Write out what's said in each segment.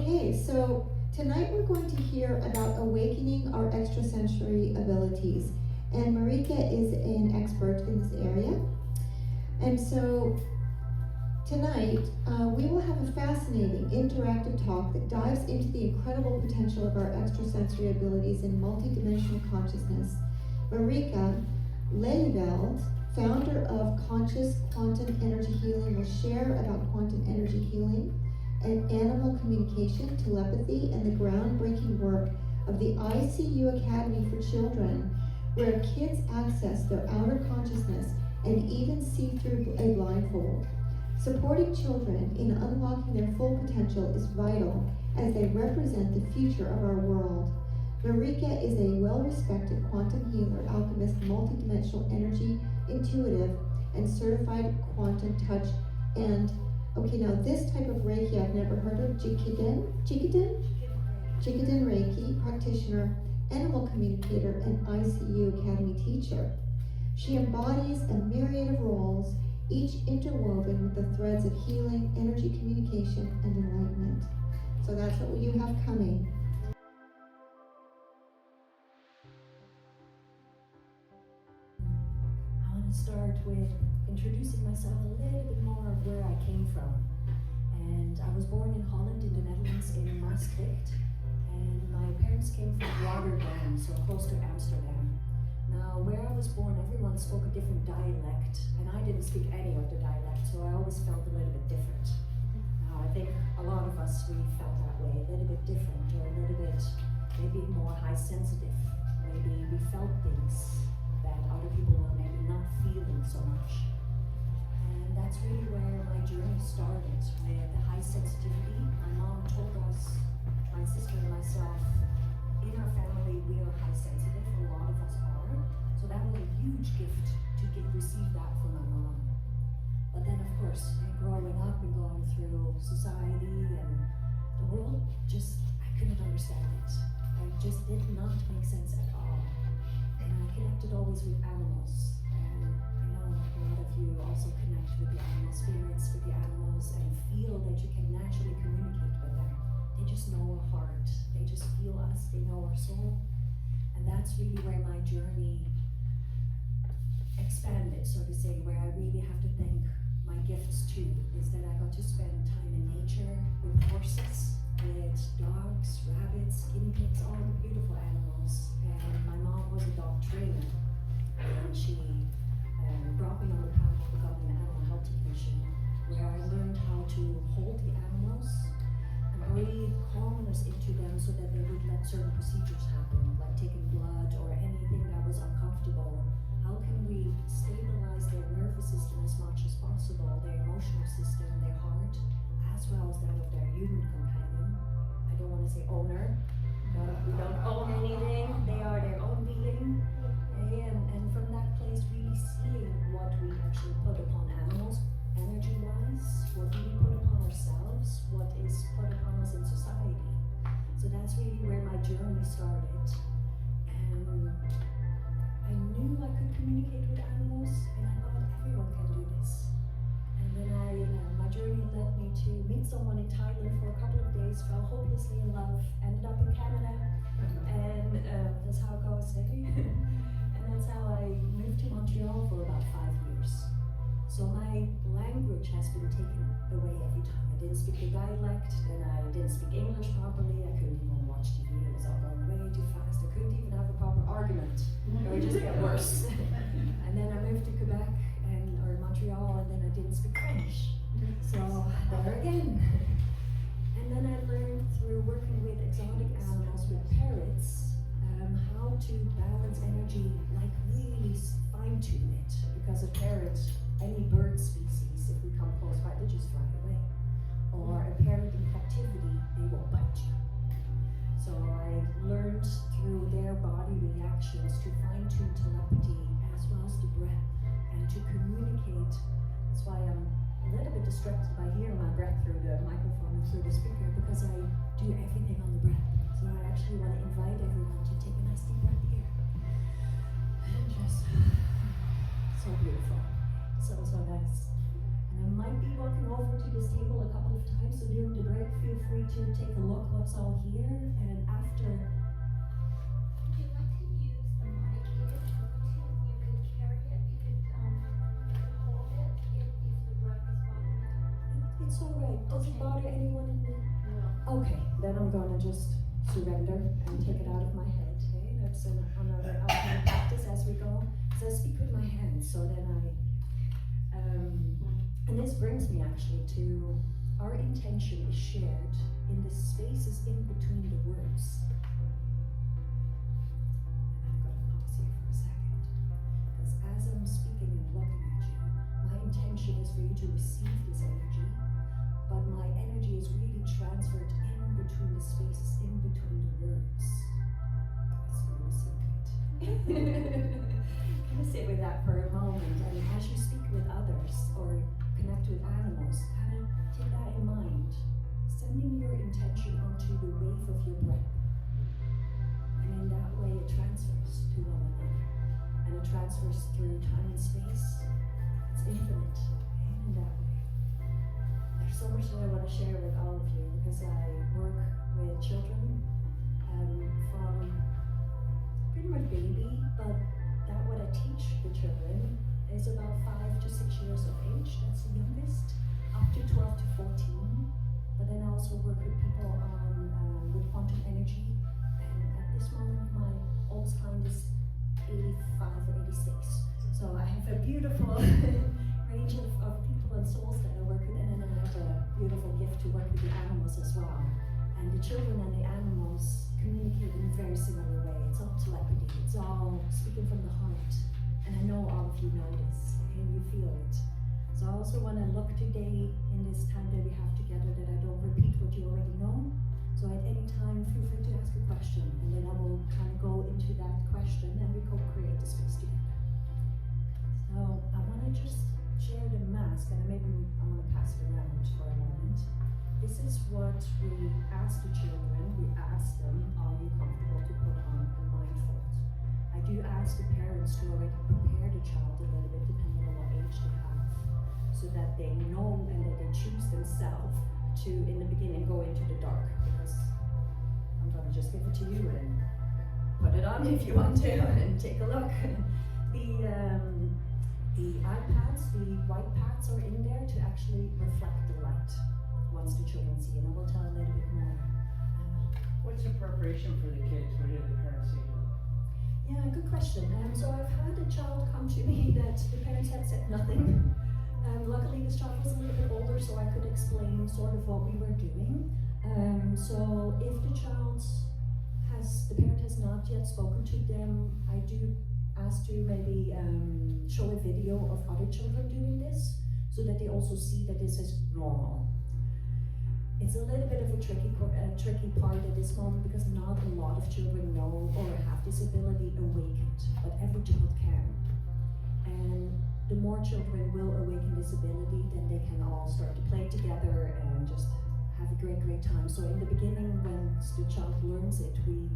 Okay, so tonight we're going to hear about awakening our extrasensory abilities. And Marieke is an expert in this area. And so tonight we will have a fascinating interactive talk that dives into the incredible potential of our extrasensory abilities in multidimensional consciousness. Marieke Leliveld, founder of Conscious Quantum Energy Healing, will share about quantum energy healing and animal communication, telepathy, and the groundbreaking work of the ICU Academy for Children, where kids access their outer consciousness and even see through a blindfold. Supporting children in unlocking their full potential is vital as they represent the future of our world. Marieke is a well-respected quantum healer, alchemist, multidimensional energy intuitive, and certified quantum touch and okay, now this type of Reiki I've never heard of, Jikiden Reiki practitioner, animal communicator, and ICU Academy teacher. She embodies a myriad of roles, each interwoven with the threads of healing, energy communication, and enlightenment. So that's what you have coming. I want to start with introducing myself a little bit more of where I came from. And I was born in Holland, in the Netherlands, in Maastricht. And my parents came from Rotterdam, so close to Amsterdam. Now, where I was born, everyone spoke a different dialect, and I didn't speak any of the dialect, so I always felt a little bit different. Now, I think a lot of us, we felt that way, a little bit different, or a little bit, maybe more high sensitive. Maybe we felt things that other people were maybe not feeling so much. And that's really where my journey started, with the high sensitivity. My mom told us, my sister and myself, in our family we are high sensitive, a lot of us are. So that was a huge gift to receive that from my mom. But then of course, growing up and going through society and the world, I couldn't understand it. It just did not make sense at all. And I connected always with animals. And I know a lot of you also connect with the animal spirits, with the animals, and feel that you can naturally communicate with them. They just know our heart. They just feel us. They know our soul. And that's really where my journey expanded, so to say, where I really have to thank my gifts too, is that I got to spend time in nature with horses, with dogs, rabbits, guinea pigs, all the beautiful animals. And my mom was a dog trainer, and she brought me on the path of becoming an animal health technician, where I learned how to hold the animals and breathe calmness into them so that they would let certain procedures happen, like taking blood or anything that was uncomfortable. How can we stabilize their nervous system as much as possible, their emotional system, their heart, as well as that of their human companion? I don't want to say owner. We don't own anything. They are their own being. And from that place, really seeing what we actually put upon animals, energy-wise, what we put upon ourselves, what is put upon us in society. So that's really where my journey started. And I knew I could communicate with animals, and I thought everyone can do this. And then my journey led me to meet someone in Thailand for a couple of days, fell hopelessly in love, ended up in Canada, and that's how it goes, eh? And that's how I moved to Montreal for about 5 years. So my language has been taken away every time. I didn't speak the dialect, then I didn't speak English properly, I couldn't even watch TV, it was all going way too fast, I couldn't even have a proper argument. It would just get worse. And then I moved to Quebec or Montreal, and then I didn't speak French. So there again. And then I learned through working with exotic animals, with parrots, how to balance energy, like really fine-tune it. Because a parrot, any bird species, if we come close by, they just fly away. Or a parrot in captivity, they will bite you. So I learned through their body reactions to fine-tune telepathy as well as the breath, and to communicate. That's why I'm a little bit distracted by hearing my breath through the microphone and through the speaker, because I do everything on the breath. So I actually want to invite everyone to take a nice deep breath here. And just so beautiful. So nice. And I might be walking over to this table a couple of times, so during the break, feel free to take a look what's all here, and after. Would you like to use the mic if you could carry it, you could hold it if the breath is bothering you? It's all right. Does it bother anyone in the? No. Okay, then I'm gonna just surrender and take it out of my head. Okay, that's another outcome practice as we go. So I speak with my hands, so then and this brings me actually to our intention is shared in the spaces in between the words. And I've got to pause here for a second, because as I'm speaking and looking at you, my intention is for you to receive this energy, but my energy is really transferred in between the spaces, in between the words. That's really secret. Kind of sit with that for a moment, and as you speak with others or connect with animals, kind of take that in mind, sending your intention onto the wave of your breath. And in that way it transfers to one another. And it transfers through time and space. It's infinite, and in that way. There's so much that I want to share with all of you, because I work with children from pretty much baby, but that what I teach the children is about 5 to 6 years of age, that's the youngest, up to 12 to 14. But then I also work with people on with quantum energy, and at this moment my oldest client is 85 or 86. So I have a beautiful range of people and souls that I work with, and then I have a beautiful gift to work with the animals as well. And the children and the animals communicate in a very similar way. It's all telepathy, it's all speaking from the heart. And I know all of you know this, and you feel it. So I also want to look today in this time that we have together that I don't repeat what you already know. So at any time, feel free to ask a question, and then I will kind of go into that question and we co-create the space together. So I want to just share the mask, and maybe I'm going to pass it around for a moment. This is what we ask the children. We ask them, are you comfortable to put on a mindful? I do ask the parents to already prepare the child a little bit, depending on what age they have, so that they know and that they choose themselves to, in the beginning, go into the dark. Because I'm going to just give it to you and put it on if you want to, and take a look. The iPads, the white pads are in there to actually reflect the light once the children see, and I will tell a little bit more. What's the preparation for the kids? What did the parents say? Yeah, good question. So I've had a child come to me that the parents had said nothing. Luckily this child was a little bit older, so I could explain sort of what we were doing. So if the parent has not yet spoken to them, I do ask to maybe show a video of other children doing this, so that they also see that this is normal. It's a little bit of a tricky part at this moment, because not a lot of children know or have this ability awakened, but every child can. And the more children will awaken this ability, then they can all start to play together and just have a great time. So in the beginning, when the child learns it, we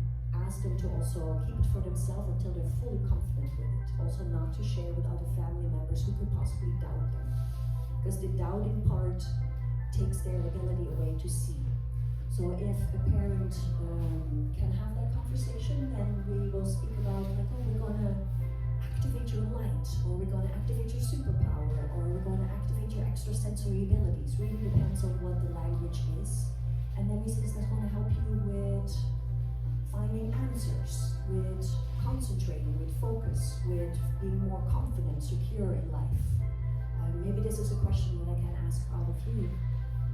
ask them to also keep it for themselves until they're fully confident with it. Also not to share with other family members who could possibly doubt them, because the doubting part takes their ability away to see. So if a parent can have that conversation, then we will speak about, like, oh, we're gonna activate your light, or we're gonna activate your superpower, or we're gonna activate your extrasensory abilities. Really depends on what the language is. And then we say that's gonna help you with finding answers, with concentrating, with focus, with being more confident, secure in life. Maybe this is a question that I can ask all of you.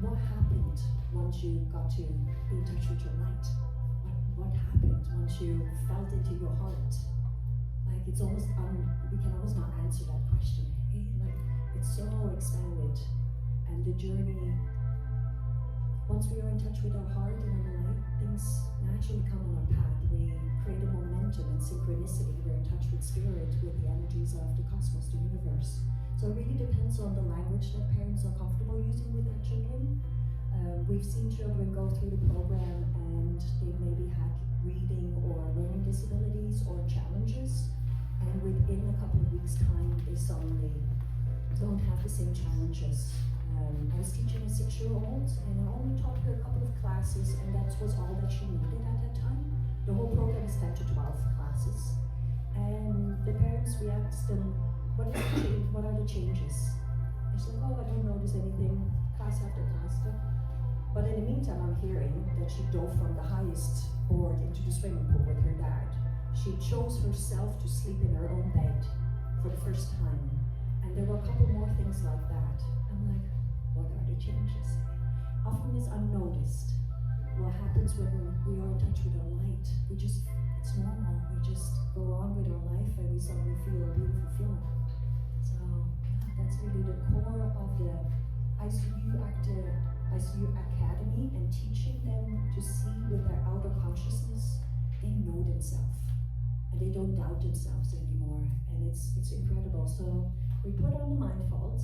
What happened once you got to be in touch with your light? What happened once you felt into your heart? Like, it's almost, we can almost not answer that question. Hey? Like, it's so expanded. And the journey, once we are in touch with our heart and our light, things naturally come on our path. We create a momentum and synchronicity. We're in touch with spirit, with the energies of the cosmos, the universe. So it really depends on the language that parents are comfortable using with their children. We've seen children go through the program and they maybe had reading or learning disabilities or challenges, and within a couple of weeks' time they suddenly don't have the same challenges. I was teaching a 6-year-old, and I only taught her a couple of classes, and that was all that she needed at that time. The whole program is 10 to 12 classes. And the parents, we asked them, what are the changes? And she's like, oh, I don't notice anything, class after class. But in the meantime, I'm hearing that she dove from the highest board into the swimming pool with her dad. She chose herself to sleep in her own bed for the first time. And there were a couple more things like that. I'm like, what are the changes? Often it's unnoticed. What happens when we are in touch with our light? It's normal. We just go on with our life and we suddenly feel a beautiful flow. So yeah, that's really the core of the ICU Academy, and teaching them to see with their outer consciousness. They know themselves and they don't doubt themselves anymore, and it's incredible. So we put on the mindfold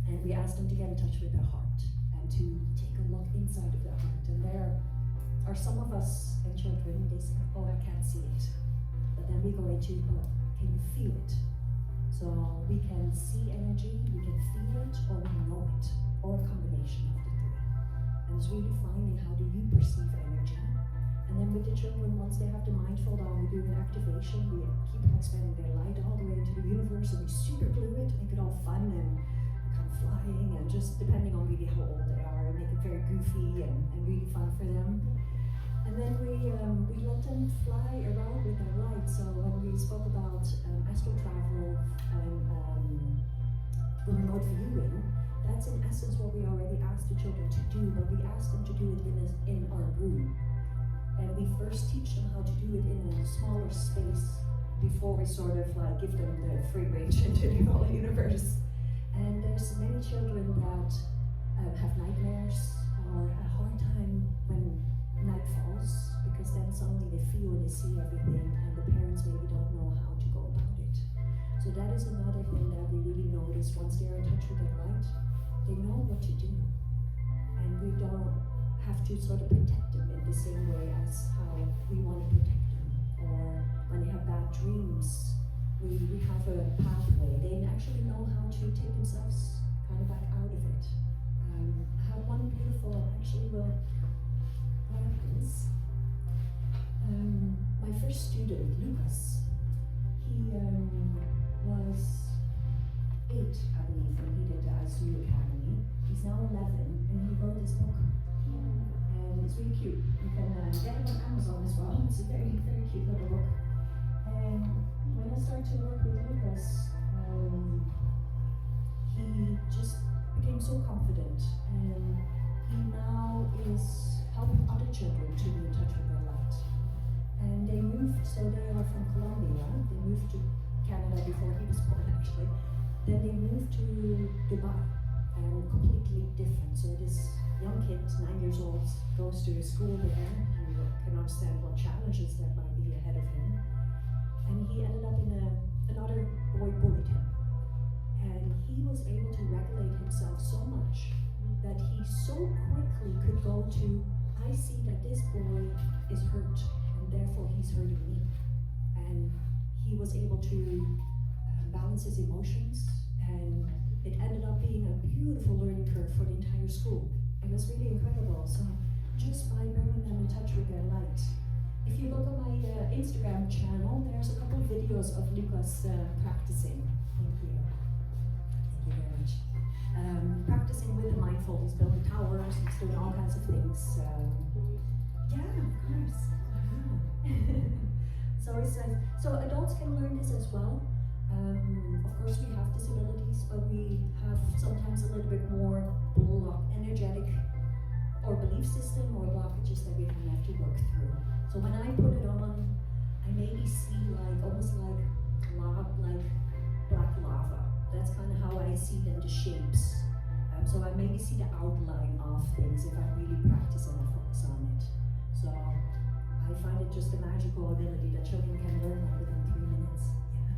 and we asked them to get in touch with their heart and to take a look inside of their heart. And there are some of us and children, they say, oh, I can't see it. But then we go into, but can you feel it? So we can see energy, we can feel it, or we know it, or a combination of the three. And it's really finding how do you perceive energy. And then with the children, once they have the mindfold on, we do an activation, we keep expanding their light all the way into the universe, and we super glue it, make it all fun and become flying, and just depending on really how old they are, make it very goofy and really fun for them. And then we let them fly around with their light. So when we spoke about astral travel and remote viewing, that's in essence what we already asked the children to do, but we asked them to do it in our room. And we first teach them how to do it in a smaller space before we sort of like give them the free range into the whole universe. And there's many children that have nightmares or a hard time when night falls, because then suddenly they feel and they see everything, and the parents maybe don't know how to go about it. So that is another thing that we really notice. Once they're in touch with their light, they know what to do, and we don't have to sort of protect them in the same way as how we want to protect them. Or when they have bad dreams, we have a pathway. They actually know how to take themselves kind of back out of it. I have one beautiful, actually, well, what happens? My first student, Lucas, he was 8, I believe, when he did the ICU Academy. He's now 11, and he wrote this book. And it's really cute. You can get it on Amazon as well. It's a very, very cute little book. And when I started to work with Lucas, he just became so confident, and he now is helping other children to be in touch with their light. And they moved, so they are from Colombia. They moved to Canada before he was born, actually. Then they moved to Dubai, and completely different. So this young kid, 9 years old, goes to school there. He can understand what challenges that might be ahead of him. And he ended up in another boy bullied him. And he was able to regulate himself so much that he so quickly could go to, I see that this boy is hurt, and therefore he's hurting me. And he was able to balance his emotions, and it ended up being a beautiful learning curve for the entire school. It was really incredible. So just by bringing them in touch with their light. If you look on my Instagram channel, there's a couple of videos of Lucas practicing. Thank you. Thank you very much. Practicing with the mindful. He's building towers, he's doing all kinds of things. Yeah, of course. So adults can learn this as well. Of course, we have disabilities, but we have sometimes a little bit more energetic or belief system or blockages that we have to work through. So when I put it on, I maybe see almost like black lava. That's kind of how I see them, the shapes. So I maybe see the outline of things if I really practice and I focus on it. So I find it just a magical ability that children can learn within 3 minutes. Yeah.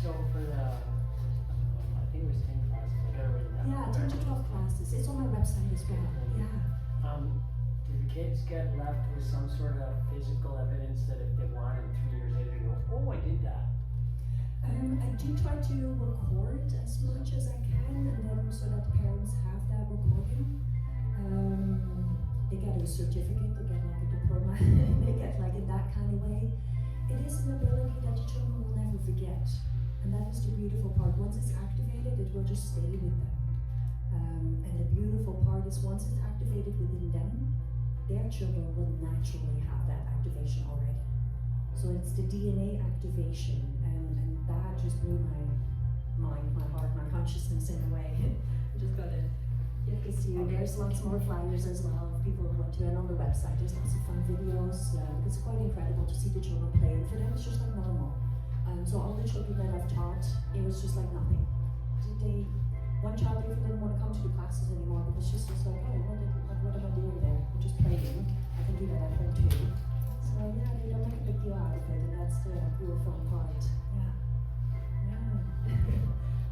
So for the, I think it was 10 classes, I got it written down. Yeah, 10 to 12 classes. It's on my website as well. Yeah. Do the kids get left with some sort of physical evidence that if they want in 3 years later they go, oh, I did that? I do try to record as much as I can, and then so that the parents it is an ability that the children will never forget. And that is the beautiful part. Once it's activated, it will just stay with them. And the beautiful part is once it's activated within them, their children will naturally have that activation already. So it's the DNA activation, and that just blew my mind, my heart, my consciousness in a way. I'm just gonna give this to you. There's lots more flyers as well if people want to, and on the website there's lots of fun videos. It's quite incredible to see the children play, and for them it's just like normal. So all the children that I've taught, it was just like nothing. One child even didn't want to come to the classes anymore because she's just like, oh, what am I doing there? I'm just playing. I can do that at home too. So yeah, they don't make a big deal out of it, and that's the real fun part. Yeah.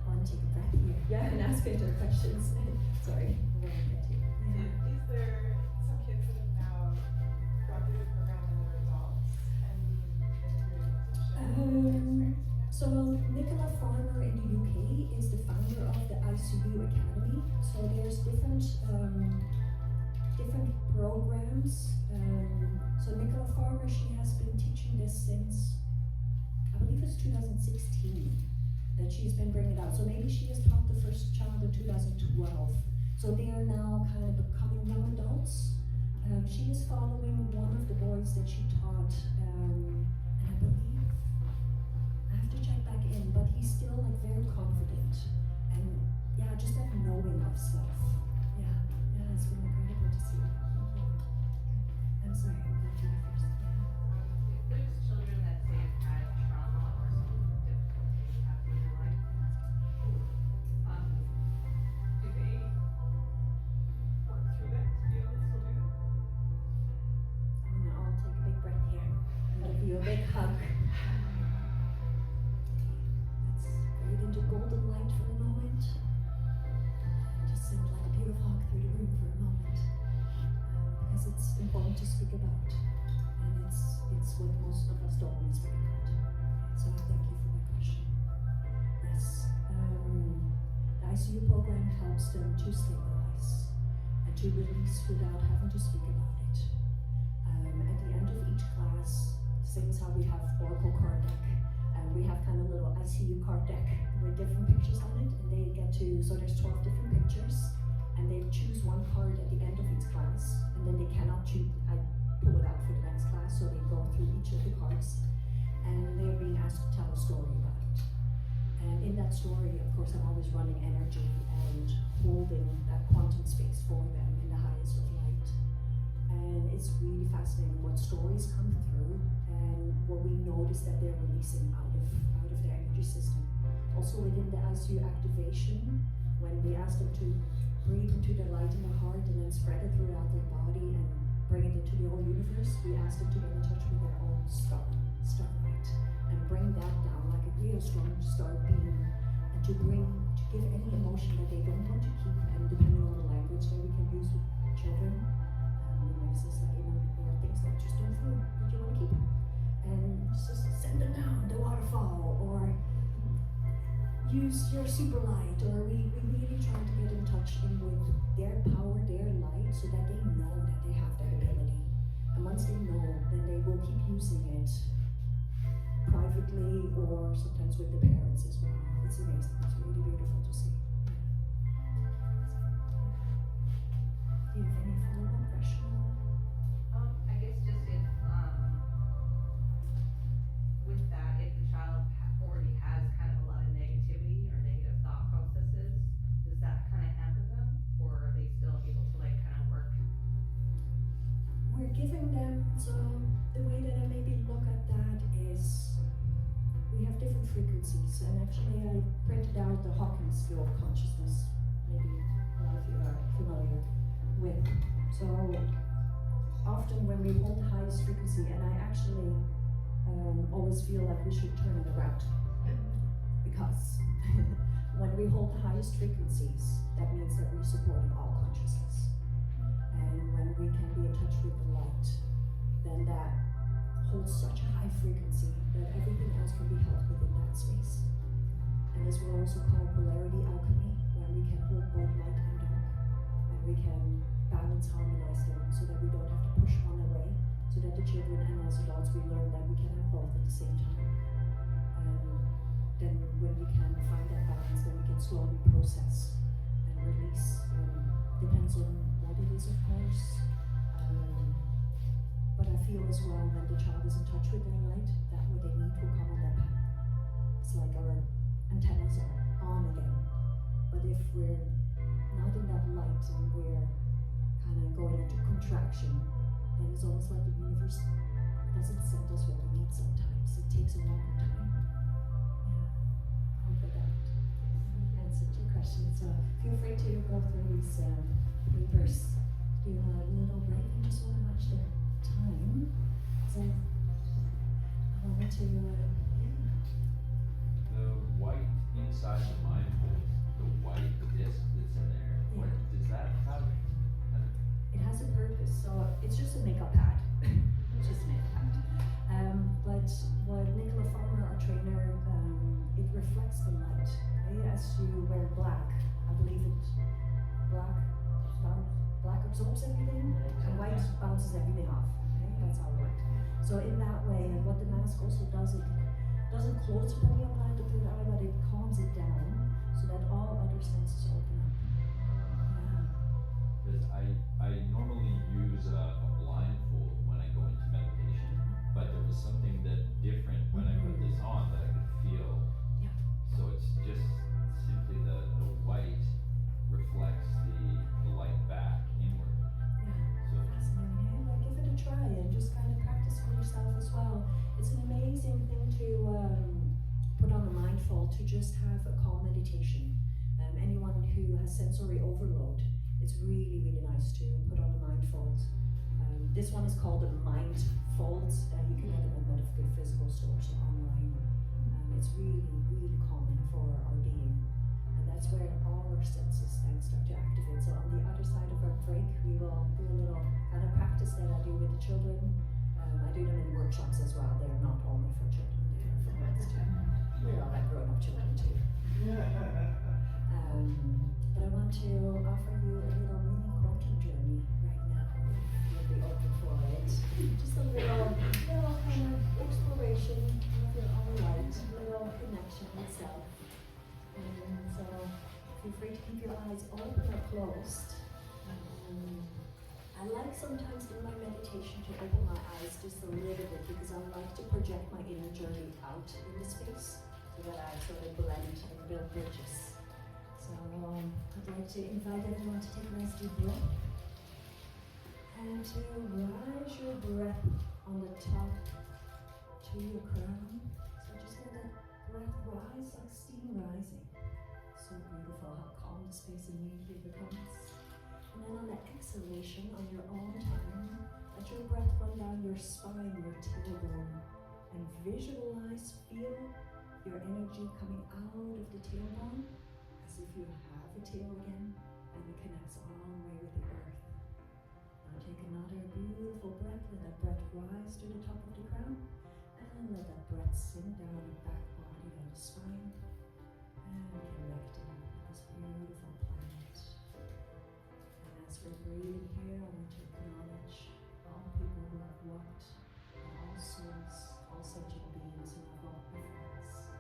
Want to take a breath here? Yeah, and ask better questions. Sorry. Yeah. Is there some kids that have now gone through the program when they're adults and you can experience? So Nicola Farmer in the UK is the founder of the ICU Academy. So there's different programs. So Nicola Farmer, she has been teaching this since, I believe it's 2016 that she's been bringing it out. So maybe she has taught the first child in 2012. So they are now kind of becoming young adults. She is following one of the boys that she taught, and I believe, I have to check back in, but he's still like very confident, and yeah, just that knowing of stuff. Yeah, it's been incredible to see. I'm sorry, I'm going to you first. If there's children that say have had trauma or some difficulty happening in their life, do they work through that to be able to still do it? I'll take a big breath here and give you a big hug. Let's breathe into golden light for a moment. Just send like a beautiful hug through the room for a moment. Because it's important to speak about. And it's what most of us don't want to speak about. So I thank you for that question. Yes. The ICU program helps them to stabilize and to release without having to speak about it. At the end of each class, same as how we have Oracle card deck, and we have kind of little ICU card deck with different pictures on it, and they get to, so there's 12 different pictures, and they choose one card at the end of each class, and then they cannot choose, I pull it out for the next class, so they go through each of the cards, and they're being asked to tell a story about it. And in that story, of course, I'm always running energy and holding that quantum space for them in the highest of light. And it's really fascinating what stories come through and what we notice that they're releasing out of their energy system. Also within the ICU activation, when we ask them to breathe into the light in the heart and then spread it throughout their body and bring it into the whole universe, we ask them to get in touch with their own starlight and bring that down like a real strong star beam, and to give any emotion that they don't want to keep, and depending on the language that we can use with children, we might say like, there are things that just don't feel that you want to keep, and just send them down the waterfall, or use your super light, or we really try to get in touch with their power, their light, so that they know that they have that ability. And once they know, then they will keep using it privately or sometimes with the parents as well. It's amazing. It's really beautiful to see. Do you have any follow-up question? I guess just if, with that, if the child already has kind of a lot of negativity or negative thought processes, does that kind of hamper them, or are they still able to like kind of work? We're giving them, so the way that I maybe look at that is we have different frequencies, and actually I printed out the Hawking scale of consciousness, maybe a lot of you are familiar with. So often when we hold the highest frequency, and I actually always feel like we should turn it around, because when we hold the highest frequencies, that means that we're supporting all consciousness. And when we can be in touch with the light, then that holds such a high frequency that everything else can be held within that space. And this will also call polarity alchemy, when we can hold both light and dark, and we can balance, harmonize them so that we don't have to push one away so that the children and as adults we learn that we can have both at the same time. Then when we can find that balance, then we can slowly process and release. Depends on what it is, of course. But I feel as well when the child is in touch with their light, that what they need will come on their path. It's like our antennas are on again. But if we're not in that light and we're kind of going into contraction, then it's almost like the universe doesn't send us what we need sometimes. It takes a longer time. Yeah, I hope that answered your question. So feel free to go through these papers, do a little break. I just want to watch the time. So I wanted to, The white inside the mind hole, the white disc that's in there, what does that have? it has a purpose. So it's just a makeup pad. It's just a makeup pad. But what Nicola Farmer, our trainer, it reflects the light. Okay? As you wear black, I believe black absorbs everything, and white bounces everything off. Okay? That's how white. So in that way, and what the mask also does, it doesn't close the pineal gland, the third eye, but it calms it down so that all other senses open up. Yeah. Because I normally use a blindfold when I go into meditation, but there was something that different when I put this on that I could feel. Yeah. So it's just simply the white reflects the light back inward. Yeah. So Fascinating, eh? Like, give it a try and just kind of practice for yourself as well. It's an amazing thing to put on a mindful, to just have a calm meditation. Anyone who has sensory overload, it's really, really nice to put on a mindfold. This one is called a mindfold. You can get them at Metaphysical stores or online. It's really, really calming for our being. And that's where all our senses then start to activate. So on the other side of our break, we will do a little kind of practice that I do with the children. I do them in workshops as well. They're not only for children, they're for adults too. We all have grown-up children too. But I want to offer you a little mini quantum journey right now. You'll be open for it. Just a little kind of exploration of your own light, a little connection with self. And so feel free to keep your eyes open or closed. I like sometimes in my meditation to open my eyes just a little bit because I like to project my inner journey out in the space so that I sort of blend and build bridges. So I'd like to invite everyone to take a nice deep breath and to rise your breath on the top to your crown. So just let that breath rise like steam rising. So beautiful how calm the space immediately becomes. And then on the exhalation, on your own time, let your breath run down your spine, your tailbone, and visualize, feel your energy coming out of the tailbone as if you have a tail again, and it connects all the way with the earth. Now take another beautiful breath, let that breath rise to the top of the crown, and let that breath sink down the back body, down the spine, and connecting with this beautiful planet. And as we're breathing here, I want to acknowledge all people who have walked, all souls, all sentient beings who have walked before us,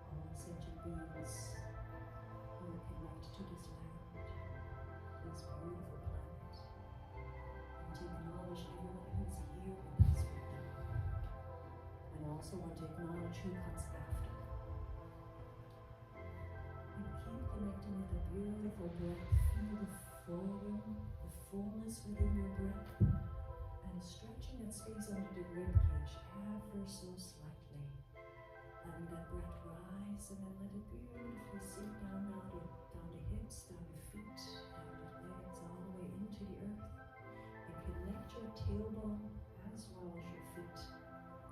all sentient beings who are connected to this land, this beautiful planet, and to acknowledge everyone who's here with us right now. And I also want to acknowledge who comes after. And keep connecting with the beautiful breath. Feel the flowing, the fullness within your breath, and stretching that space under the rib cage ever so slightly. Letting that breath rise and then let it beautifully sink down the hips, down the feet, down the legs, all the way into the earth. And connect your tailbone as well as your feet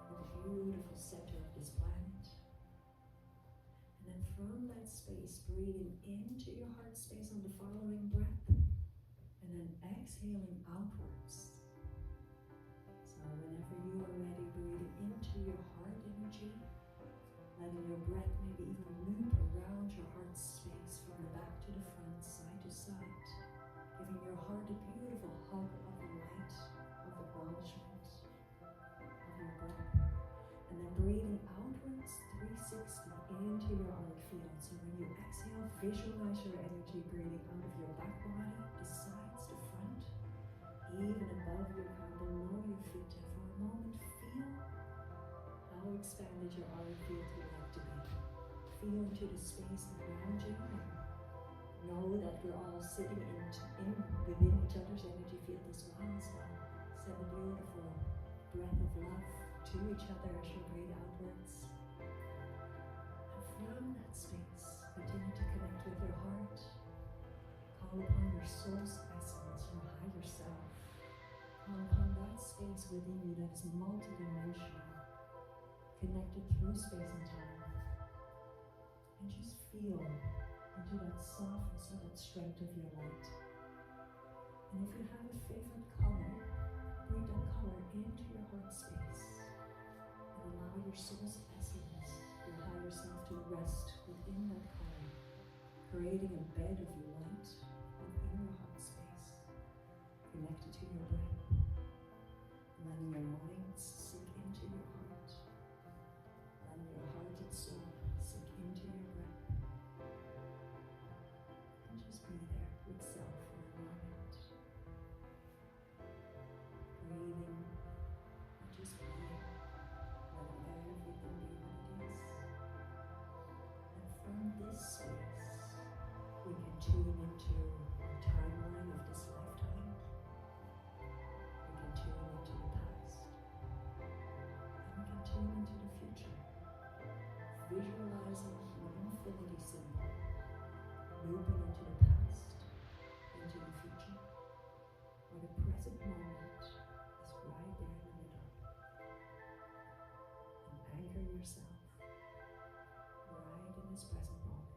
with the beautiful center of this planet. And then from that space, breathing into your heart space on the following breath, and then exhaling outwards. So whenever you are ready, breathing into your heart energy, letting your breath maybe even loop around your heart space from the back to the front, side to side, giving your heart a beautiful hug of light, of acknowledgement. center energy breathing out of your back body, the sides, the front, even above your crown, below your feet. And for a moment, feel how expanded your aura field would like to be. Feel into the space around you and know that we're all sitting within each other's energy field as well. So send a beautiful breath of love to each other as you breathe outwards. And from that space, continue to connect with your heart. Call upon your soul's essence, your higher self. Call upon that space within you that is multidimensional, connected through space and time. And just feel into that softness or that strength of your light. And if you have a favorite color, bring that color into your heart space and allow your soul's essence, your higher self, to rest within that color, creating a bed of light within your heart space, connected to your breath, letting your mind sink into your heart, letting your heart and soul sink into your breath, and just be there with self for a moment. Breathing and just being, letting everything be what it is. And from this space, we can tune into our timeline of this lifetime. We can tune into the past. And we can tune into the future. Visualizing an infinity symbol, looping into the past, into the future, where the present moment is right there in the middle. And anchor yourself right in this present moment,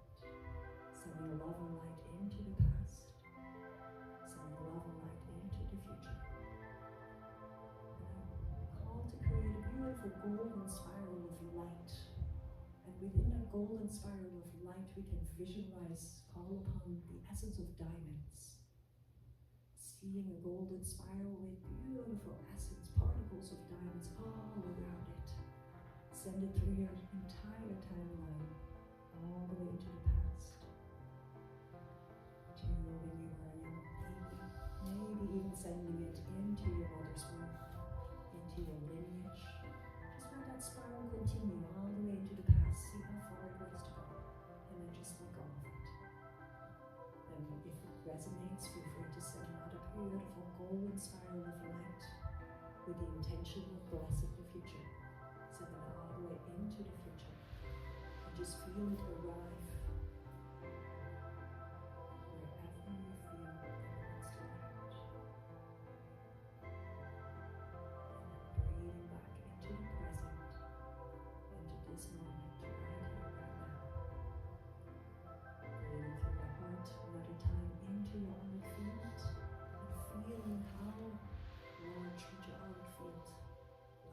sending love and light into the past, sending love and light into the future. And I'm called to create a beautiful golden spiral of light. And within that golden spiral of light, we can visualize, call upon the essence of diamonds. Seeing a golden spiral with beautiful essence, particles of diamonds all around it. Send it through your entire timeline, all the way into the past. To when you were a young baby, maybe even sending it into your mother's womb, into your lineage. Just let that spiral continue all the way into the past. See how far it wants to go, and then just let go of it. Then if it resonates, feel free to send another beautiful golden spiral of light with the intention of blessing the future. Send it all the way into the future. And just feel it arrive wherever you feel it wants to land. And then breathing back into the present, into this moment, right here, right now. Breathing through your heart another time into your auric field, and feeling how large would your auric field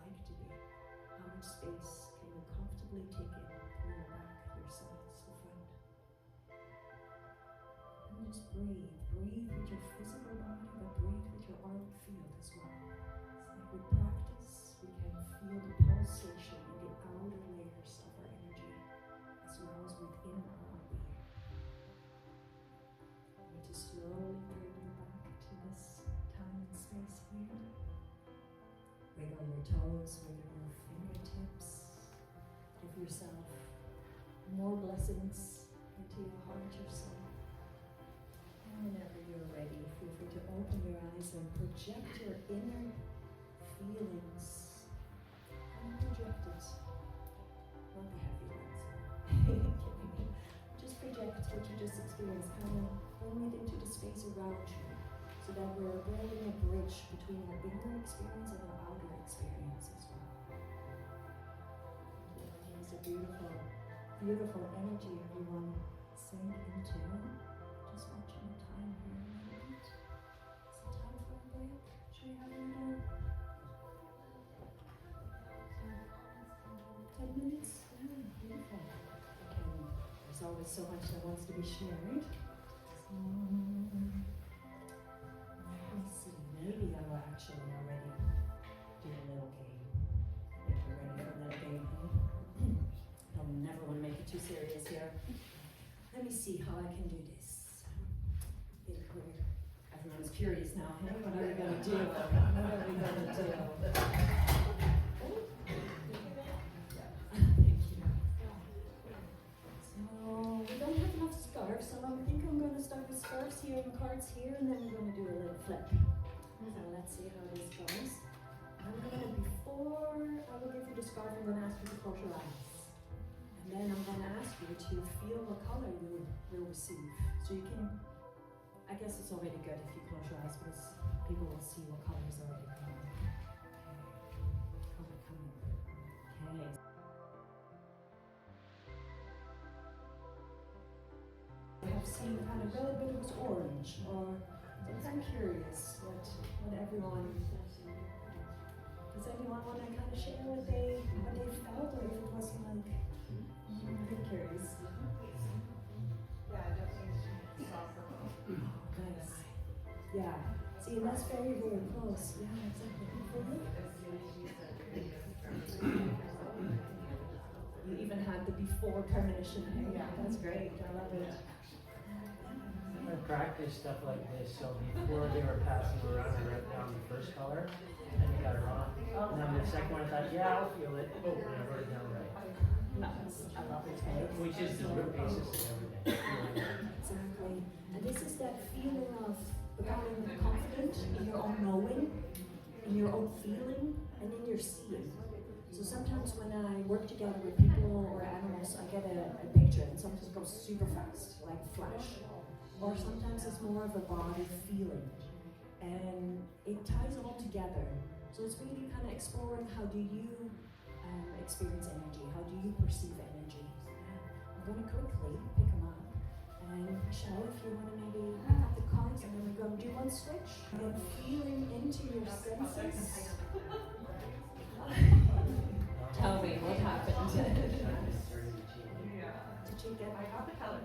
like to be. How much space can you comfortably take in through your back, your sides, the front. And just breathe. Breathe with your physical body, but breathe with your auric field as well. It's like with practice, we can feel the pulsation in the outer layers of our energy, as well as within our being. And to slowly bring you back to this time and space here. Wiggle your toes, wiggle your fingertips. Give yourself more blessings into your heart, your soul. And whenever you're ready, feel free to open your eyes and project your inner feelings. And project it. Not the heavy ones. Just project what you just experienced. Kind of bring it into the space around you, so that we're building a bridge between our inner experience and our outer experience as well. It's a beautiful, beautiful energy everyone sink into. Just watching the time here a little bit. Is it time for a break? Should we have a little 10 minutes? Yeah, beautiful. Okay, there's always so much that wants to be shared. Let's see, maybe I will actually already do a little game. If you're ready for a little game, I don't never want to make it too serious here. Let me see how I can do this. curious now, hey? What are we gonna do? What are we gonna do? Thank you. So we don't have enough scarves, so I think I'm gonna start with scarves here and cards here, and then we're gonna do a little flip. So let's see how this goes. Before I will give you the scarf, I'm gonna ask you to close your eyes. And then I'm gonna ask you to feel what color you will receive. So you can, I guess it's already good if you close your eyes because people will see what color is already coming. Okay. Color coming. Okay. I have seen kind of really bit of this orange, or I'm curious what everyone. Does anyone want to kind of share what they felt, or if it was like? I'm pretty curious. Yeah, definitely soft purple. Nice. Yeah. See, that's very, very close. Yeah, exactly. You even had the before premonition. Yeah, that's great. I love it. I practice stuff like this, so before they were passing around, I wrote down the first color, and they got it wrong. And then the second one, I thought, yeah, I'll feel it. Oh, and I wrote it down right. Nice. I love it. Which is the real basis of everything. Exactly. And this is that feeling of becoming confident in your own knowing, in your own feeling, and in your seeing. So sometimes when I work together with people or animals, I get a picture, and sometimes it goes super fast, like flash. Or sometimes it's more of a body feeling. And it ties all together. So it's really kind of exploring how do you experience energy? How do you perceive energy? I'm going to quickly pick them up. And Michelle, if you want to maybe pick up the cards, and then we're going to do one switch. And feeling into your senses. Tell me what happened. I got the color.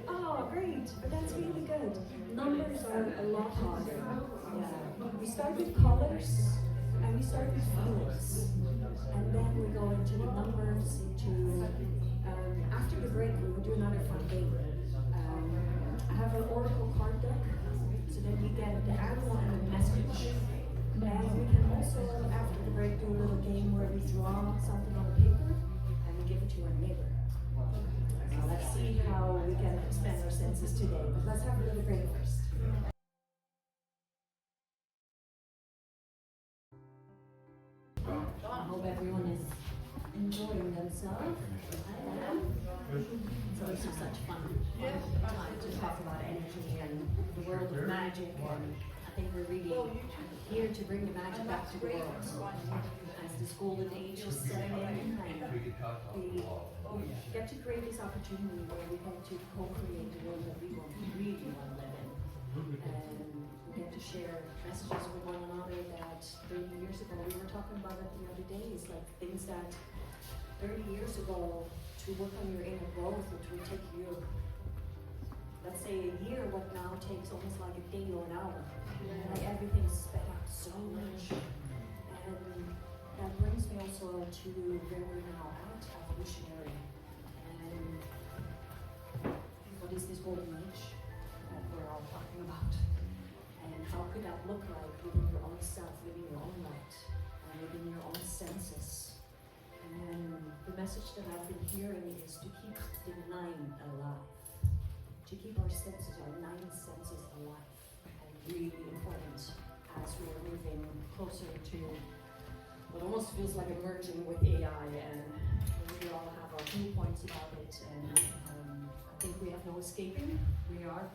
Oh, great. But that's really good. Numbers are a lot harder. Yeah. We start with colors and we start with feelings. And then we go into the numbers, after the break we will do another fun game. I have an oracle card deck, so then you get the animal and the message. And we can also, after the break, do a little game where we draw something on paper and we give it to our neighbor. Let's see how we can expand our senses today, but let's have a little break first. I hope everyone is enjoying themselves. I am. It's always such fun time to talk about energy and the world of magic, and I think we're really here to bring the magic back to the world. As this golden age is setting in, we get to create this opportunity where we get to co-create the world that we really want to live in. And we get to share messages with one another that 30 years ago, we were talking about it the other day, is like things that 30 years ago, to work on your inner growth, which would take you, let's say a year, what now takes almost like a day or an hour. Like everything's sped up so much. And that brings me also to where we're now at, evolutionary. And what is this golden age that we're all talking about? And how could that look like within your own self, within your own light, and within your own senses? And the message that I've been hearing is to keep the nine alive. To keep our senses, our nine senses alive. And really important as we're moving closer to what almost feels like emerging with AI, and we all have our viewpoints about it, and I think we have no escaping. We are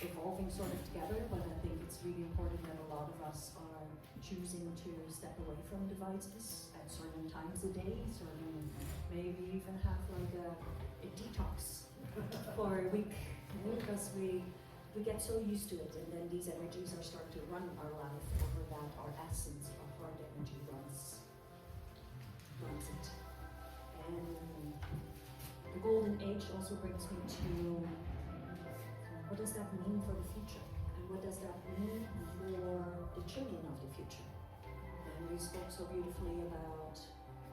evolving sort of together, but I think it's really important that a lot of us are choosing to step away from devices at certain times a day, maybe even have like a detox for a week, because we get so used to it, and then these energies are starting to run our life over that our essence, our heart energy runs it. And the golden age also brings me to what does that mean for the future, and what does that mean for the children of the future. And we spoke so beautifully about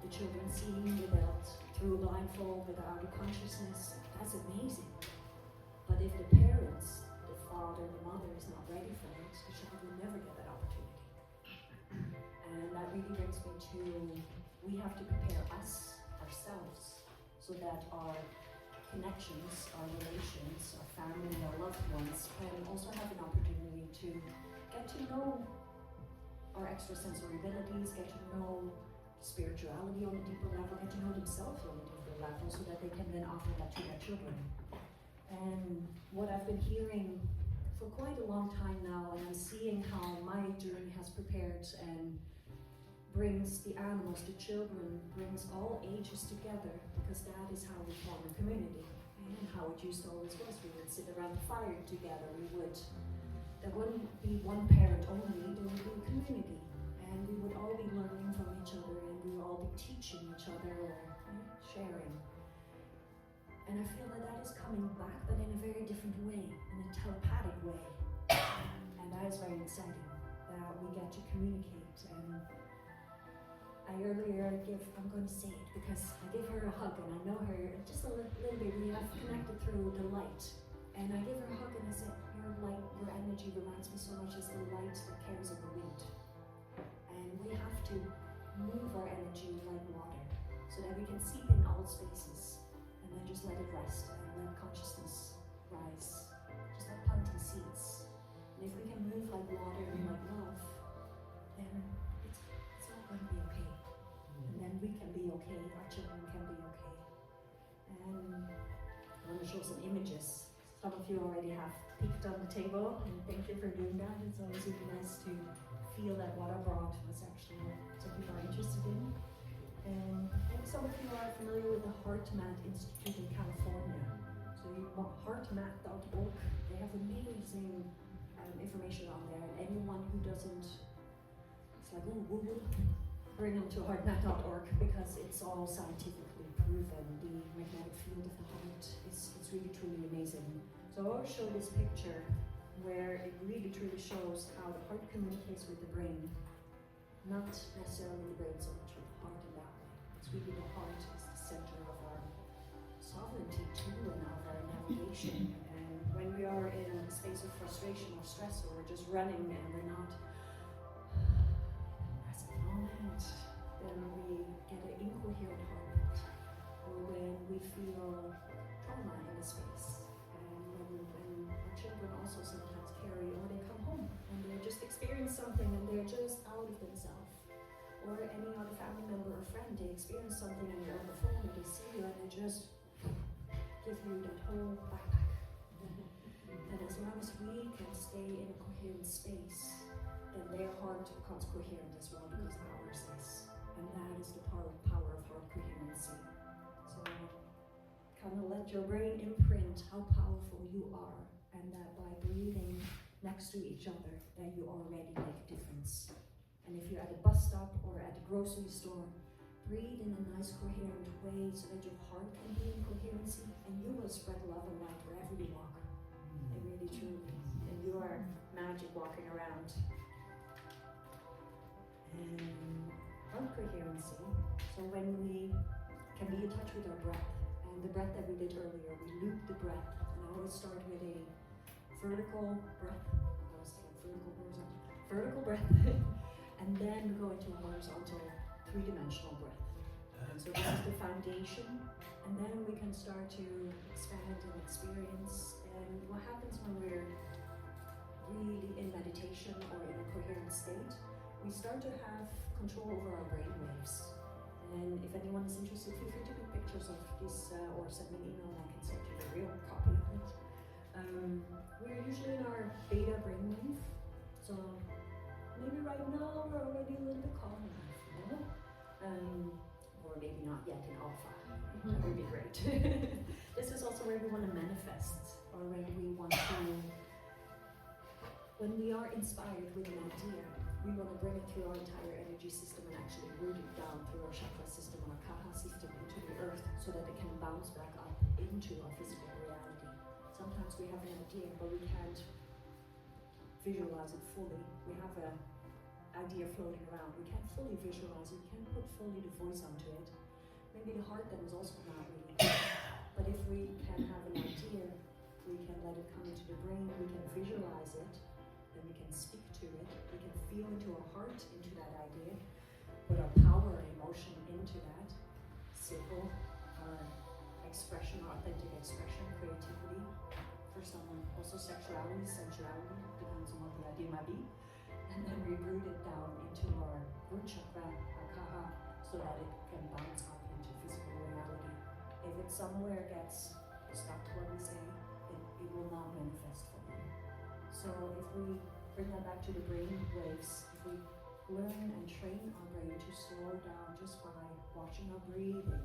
the children seeing through a blindfold, without a consciousness. That's amazing. But if the parents, the father, the mother is not ready for it, the child will never get that opportunity. And that really brings me to, we have to prepare ourselves, so that our connections, our relations, our family, our loved ones can also have an opportunity to get to know our extrasensory abilities, get to know spirituality on a deeper level, get to know themselves on a deeper level, so that they can then offer that to their children. And what I've been hearing for quite a long time now, and I'm seeing how my journey has prepared and brings the animals, the children, brings all ages together, because that is how we form a community. And how it used to always was, we would sit around the fire together, there wouldn't be one parent only, there would be a community. And we would all be learning from each other, and we would all be teaching each other, or sharing. And I feel that is coming back, but in a very different way, in a telepathic way. And that is very exciting, that we get to communicate. And I'm going to say it because I give her a hug, and I know her just a little bit. We have connected through the light. And I give her a hug and I said, your light, your energy reminds me so much as the light that carries on the wind. And we have to move our energy like water, so that we can seep in all spaces, and then just let it rest, and let consciousness rise, just like planting seeds. And if we can move like water and like love, then it's all going to be okay. And then we can be okay, our children can be okay. And I want to show some images. Some of you already have peeked on the table, and thank you for doing that. It's always really nice to feel that what I brought was actually what some people are interested in. And maybe some of you are familiar with the HeartMath Institute in California. So heartmath.org, they have amazing information on there. And anyone who doesn't, it's like, ooh, woo woo, bring them to heartmath.org, because it's all scientifically proven. The magnetic field of the heart is really truly amazing. So I'll show this picture where it really truly shows how the heart communicates with the brain. Not necessarily the brain so much, but the heart in that way. It's really the heart is the center of our sovereignty too, and of our navigation. And when we are in a space of frustration or stress, or we're just running and we're not present moment, then we get an incoherent heartbeat. Or when we feel trauma in a space. And when our children also sometimes carry, or they come home and they just experience something and they're just out of themselves. Or any other family member or friend, they experience something and you're on the phone and they see you and they just give you that whole backpack. And as long as we can stay in a coherent space, then their heart becomes coherent as well, because ours is. And that is the power of heart coherency. So kind of let your brain imprint how powerful you are, and that by breathing next to each other, that you already make a difference. And if you're at a bus stop or at a grocery store, breathe in a nice coherent way, so that your heart can be in coherency, and you will spread love and light wherever you walk. And really truly, and you are magic walking around. And heart coherency, so when we can be in touch with our breath, and the breath that we did earlier, we loop the breath, and I always start with a vertical breath, vertical breath, and then we go into a horizontal, three-dimensional breath. And so this is the foundation, and then we can start to expand and experience. And what happens when we're really in meditation or in a coherent state, we start to have control over our brain waves. And if anyone is interested, feel free to take pictures of this or send me an email and I can send you a real copy of it. We're usually in our beta brainwave, so maybe right now we're already a little bit calmer, or maybe not yet in alpha. That would be great. This is also where we want to manifest, or when we want to, when we are inspired with an idea, we want to bring it through our entire energy system and actually root it down through our chakra system and our kapha system into the earth, so that it can bounce back up into our physical reality. Sometimes we have an idea, but we can't visualize it fully. We have an idea floating around. We can't fully visualize it. We can't put fully the voice onto it. Maybe the heart then is also not really good. But if we can have an idea, we can let it come into the brain, we can visualize visualize it, then we can speak to it, we can feel into our heart, into that idea, put our power and emotion into that, simple, expression, authentic expression, creativity, for someone, also sexuality, sensuality, depends on what the idea might be, and then we root it down into our root chakra, our kaha, so that it can bounce up into physical reality. If it somewhere gets stuck, what we say, it will not manifest for you. So if we bring that back to the brain waves, if we learn and train our brain to slow down just by watching our breathing,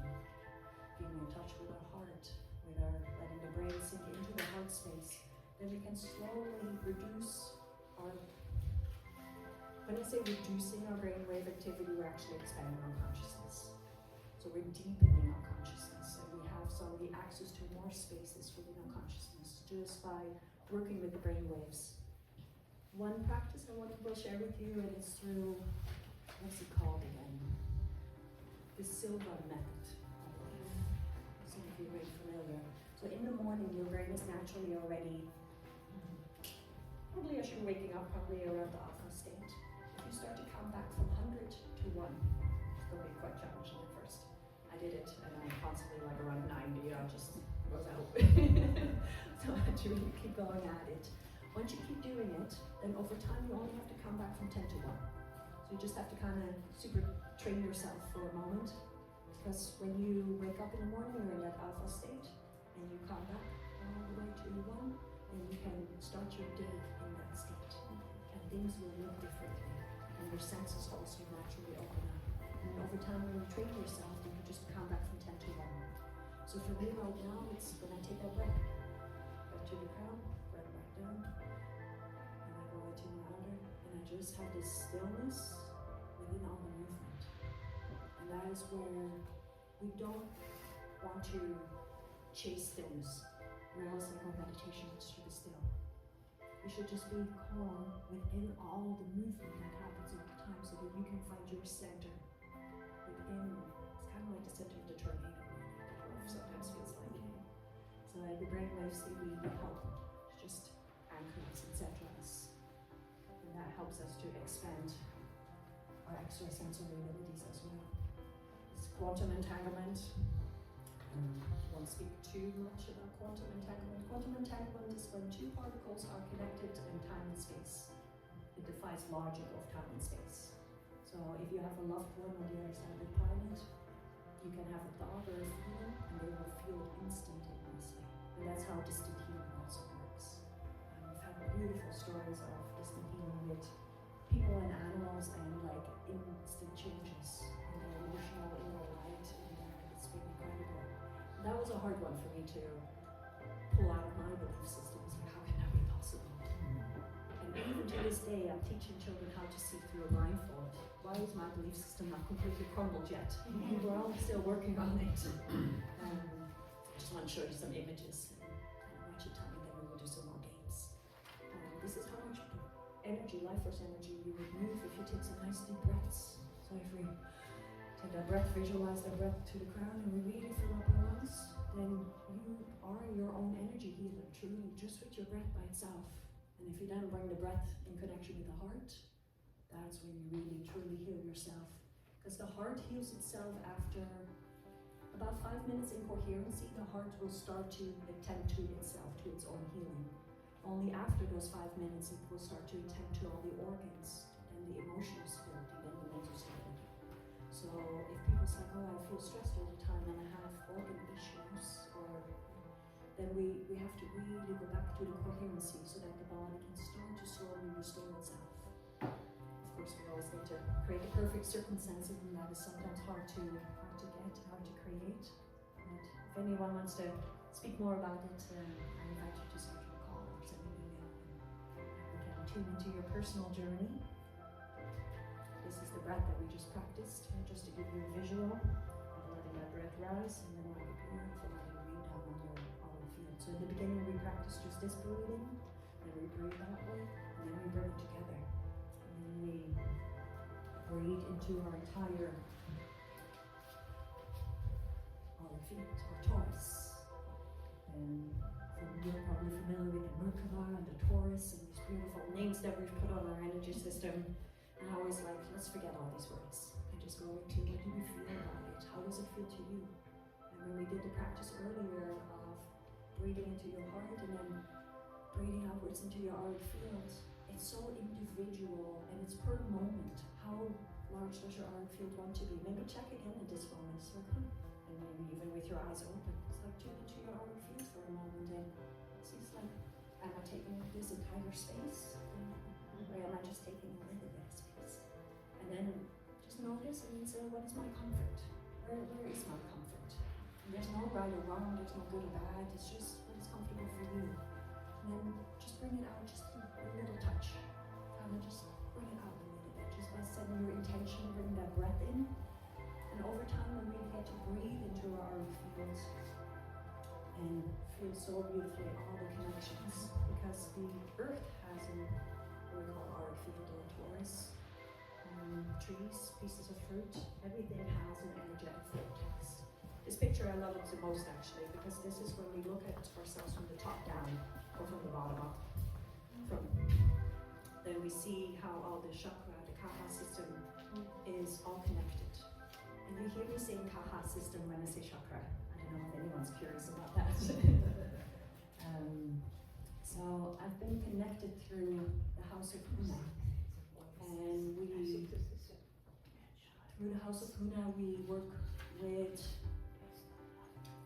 being in touch with our heart, with our letting the brain sink into the heart space, then we can slowly reduce our, when I say reducing our brainwave activity, we're actually expanding our consciousness. So we're deepening our consciousness, and we have suddenly access to more spaces within our consciousness just by working with the brain waves. One practice I will share with you, and it's through, what's it called again? The Silva method, I believe. Some of you are very familiar. So in the morning, your brain is naturally already, probably as you're waking up, probably around the alpha state. If you start to come back from 100 to 1, it's going to be quite challenging at first. I did it, and I'm constantly like around 90, I just was out. So I had to really keep going at it. Once you keep doing it, then over time you only have to come back from 10 to 1. So you just have to kind of super train yourself for a moment. Because when you wake up in the morning, you're in that alpha state, and you come back all the way to 1, and you can start your day in that state. And things will look differently, and your senses also naturally open up. And over time, when you train yourself, you can just come back from 10 to 1. So for me right now, it's when I take that breath, back to the crown, breath back down, and I go into my outer, and I just have this stillness within all the movement. And that is where we don't want to chase stillness. Or else like our meditation should be still. You should just be calm within all the movement that happens all the time, so that you can find your center within. It's kind of like the center of the tornado. Life sometimes feels like. So the brainwaves, they really help to just anchor us and center us, and that helps us to expand our extrasensory abilities as well. It's quantum entanglement. I won't speak too much about quantum entanglement. Quantum entanglement is when two particles are connected in time and space. It defies logic of time and space. So if you have a loved one on the other side of the planet, you can have a thought or a feeling, and they will feel it instantaneously. And that's how distant healing also works. We've had beautiful stories of distant healing with people and animals, and like instant changes in their emotional, in their light, it's been incredible. That was a hard one for me to pull out of my belief systems. Like, how can that be possible? And even to this day, I'm teaching children how to see through a blindfold. Why is my belief system not completely crumbled yet? We're all still working on it. I just want to show you some images. And I want you to tell me, then we will do some more games. This is how much energy, life force energy, you would move if you take some nice deep breaths. So if we take that breath, visualize that breath to the crown, and we really fill up our lungs, then you are your own energy healer, truly, just with your breath by itself. And if you then bring the breath in connection with the heart, that's when you really, truly heal yourself. Because the heart heals itself after about 5 minutes in coherency. The heart will start to attend to itself, to its own healing. Only after those 5 minutes, it will start to attend to all the organs and the emotional stability and the mental stability. So if people say, oh, I feel stressed all the time and I have organ issues, then we have to really go back to the coherency so that the body can start to slowly restore itself. Of course, we always need to create the perfect circumstances, and that is sometimes hard to get, hard to create. But if anyone wants to speak more about it, I invite you to schedule a call or send an email, and we can tune into your personal journey. This is the breath that we just practiced, just to give you a visual of letting that breath rise, and then like a beautiful letting rain down on your field. So in the beginning we practice just this breathing, then we breathe that way, and then we bring it together. And then we breathe into our entire feet, or torus. And you're probably familiar with the Merkaba and the torus and these that we've put on our energy system. And I always like, let's forget all these words and just go into what do you feel about it? How does it feel to you? And when we did the practice earlier of breathing into your heart and then breathing outwards into your auric field, it's so individual and it's per moment. How large does your auric field want to be? Maybe check again at this moment. It's like, and maybe even with your eyes open, it's like tune into your auric field for a moment and see, it's like, am I taking up this entire space? Or am I just taking a little bit of space? And then just notice and say, what is my comfort? Where is my comfort? And there's no right or wrong, there's no good or bad, it's just what is comfortable for you. And then just bring it out, just a little touch. Kind of just bring it out a little bit, just by setting your intention, bring that breath in. And over time, we really get to breathe into our auric fields and feel so beautifully all the connections. Because the earth has what we call auric field or torus. Trees, pieces of fruit, everything has an energetic vortex. This picture I love it the most actually, because this is when we look at ourselves from the top down or from the bottom up. Then we see how all the chakra, the kaha system is all connected. And you hear me saying kaha system when I say chakra. I don't know if anyone's curious about that. So I've been connected through the house of Huna. And through the house of Huna, we work with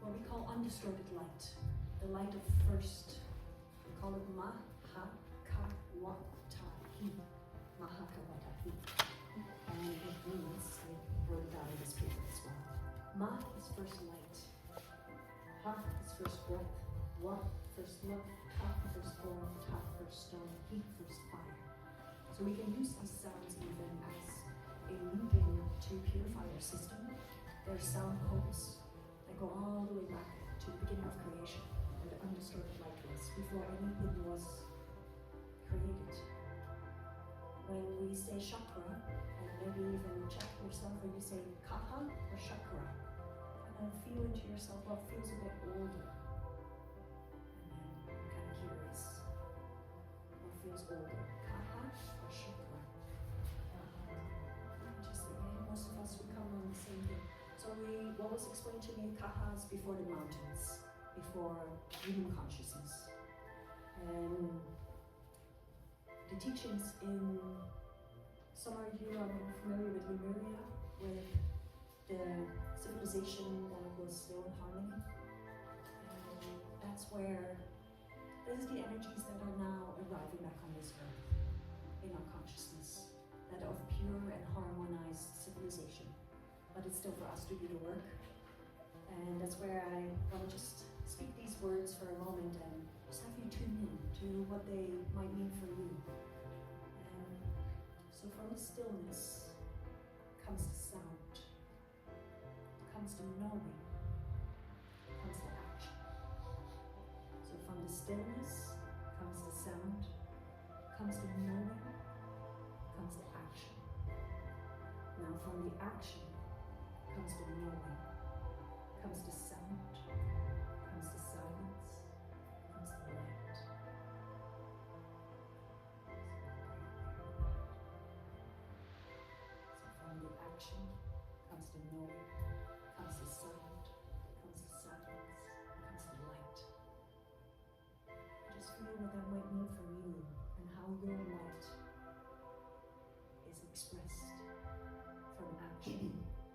what we call undistorted light. The light of first, we call it Mahakawatahi. Mahakawatahi. And it means, I wrote it down in this paper as well. Ma is first light. Ha is first breath. Wa, first look. Ka, first form. Ta, first stone. He, first fire. So we can use these sounds even as a looping to purify our system. There are sound codes that go all the way back to the beginning of creation, where the undistorted light was, before anything was created. When we say chakra, and maybe even check yourself when you say kaha or chakra, and then feel into yourself what feels a bit older. And then I'm kind of curious, what feels older? Kaha or chakra? Just again, most of us, we come on the same thing. So what was explained to me, kahas before the mountains, before human consciousness. And the teachings in, some of you are familiar with Lemuria, with the civilization that was still in harmony. And that's where, this is the energies that are now arriving back on this earth, in our consciousness, that of pure and harmonized civilization. But it's still for us to do the work. And that's where I want to just speak these words for a moment and just have you tune in to what they might mean for you. And so from the stillness comes the sound, comes the knowing, comes the action. So from the stillness comes the sound, comes the knowing, comes the action. Now from the action comes the knowing, comes the sound, comes the silence, comes the light. So from the action comes the knowing, comes the sound, comes the silence, comes the light. Just feel what that might mean for you and how your light is expressed from action,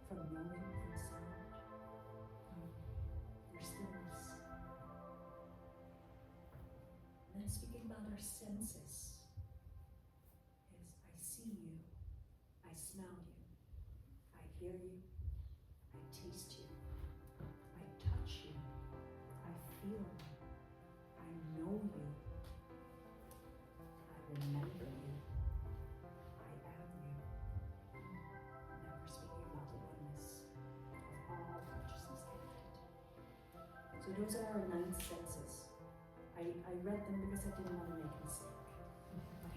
from knowing, from sound, your stillness. And then speaking about our senses is I see you, I smell you, I hear you, I taste you, I touch you, I feel you, I know you, I remember you, I am you. Now we're speaking about the oneness of all consciousness connected. So those are our 9 senses. I read them because I didn't want to make a mistake. I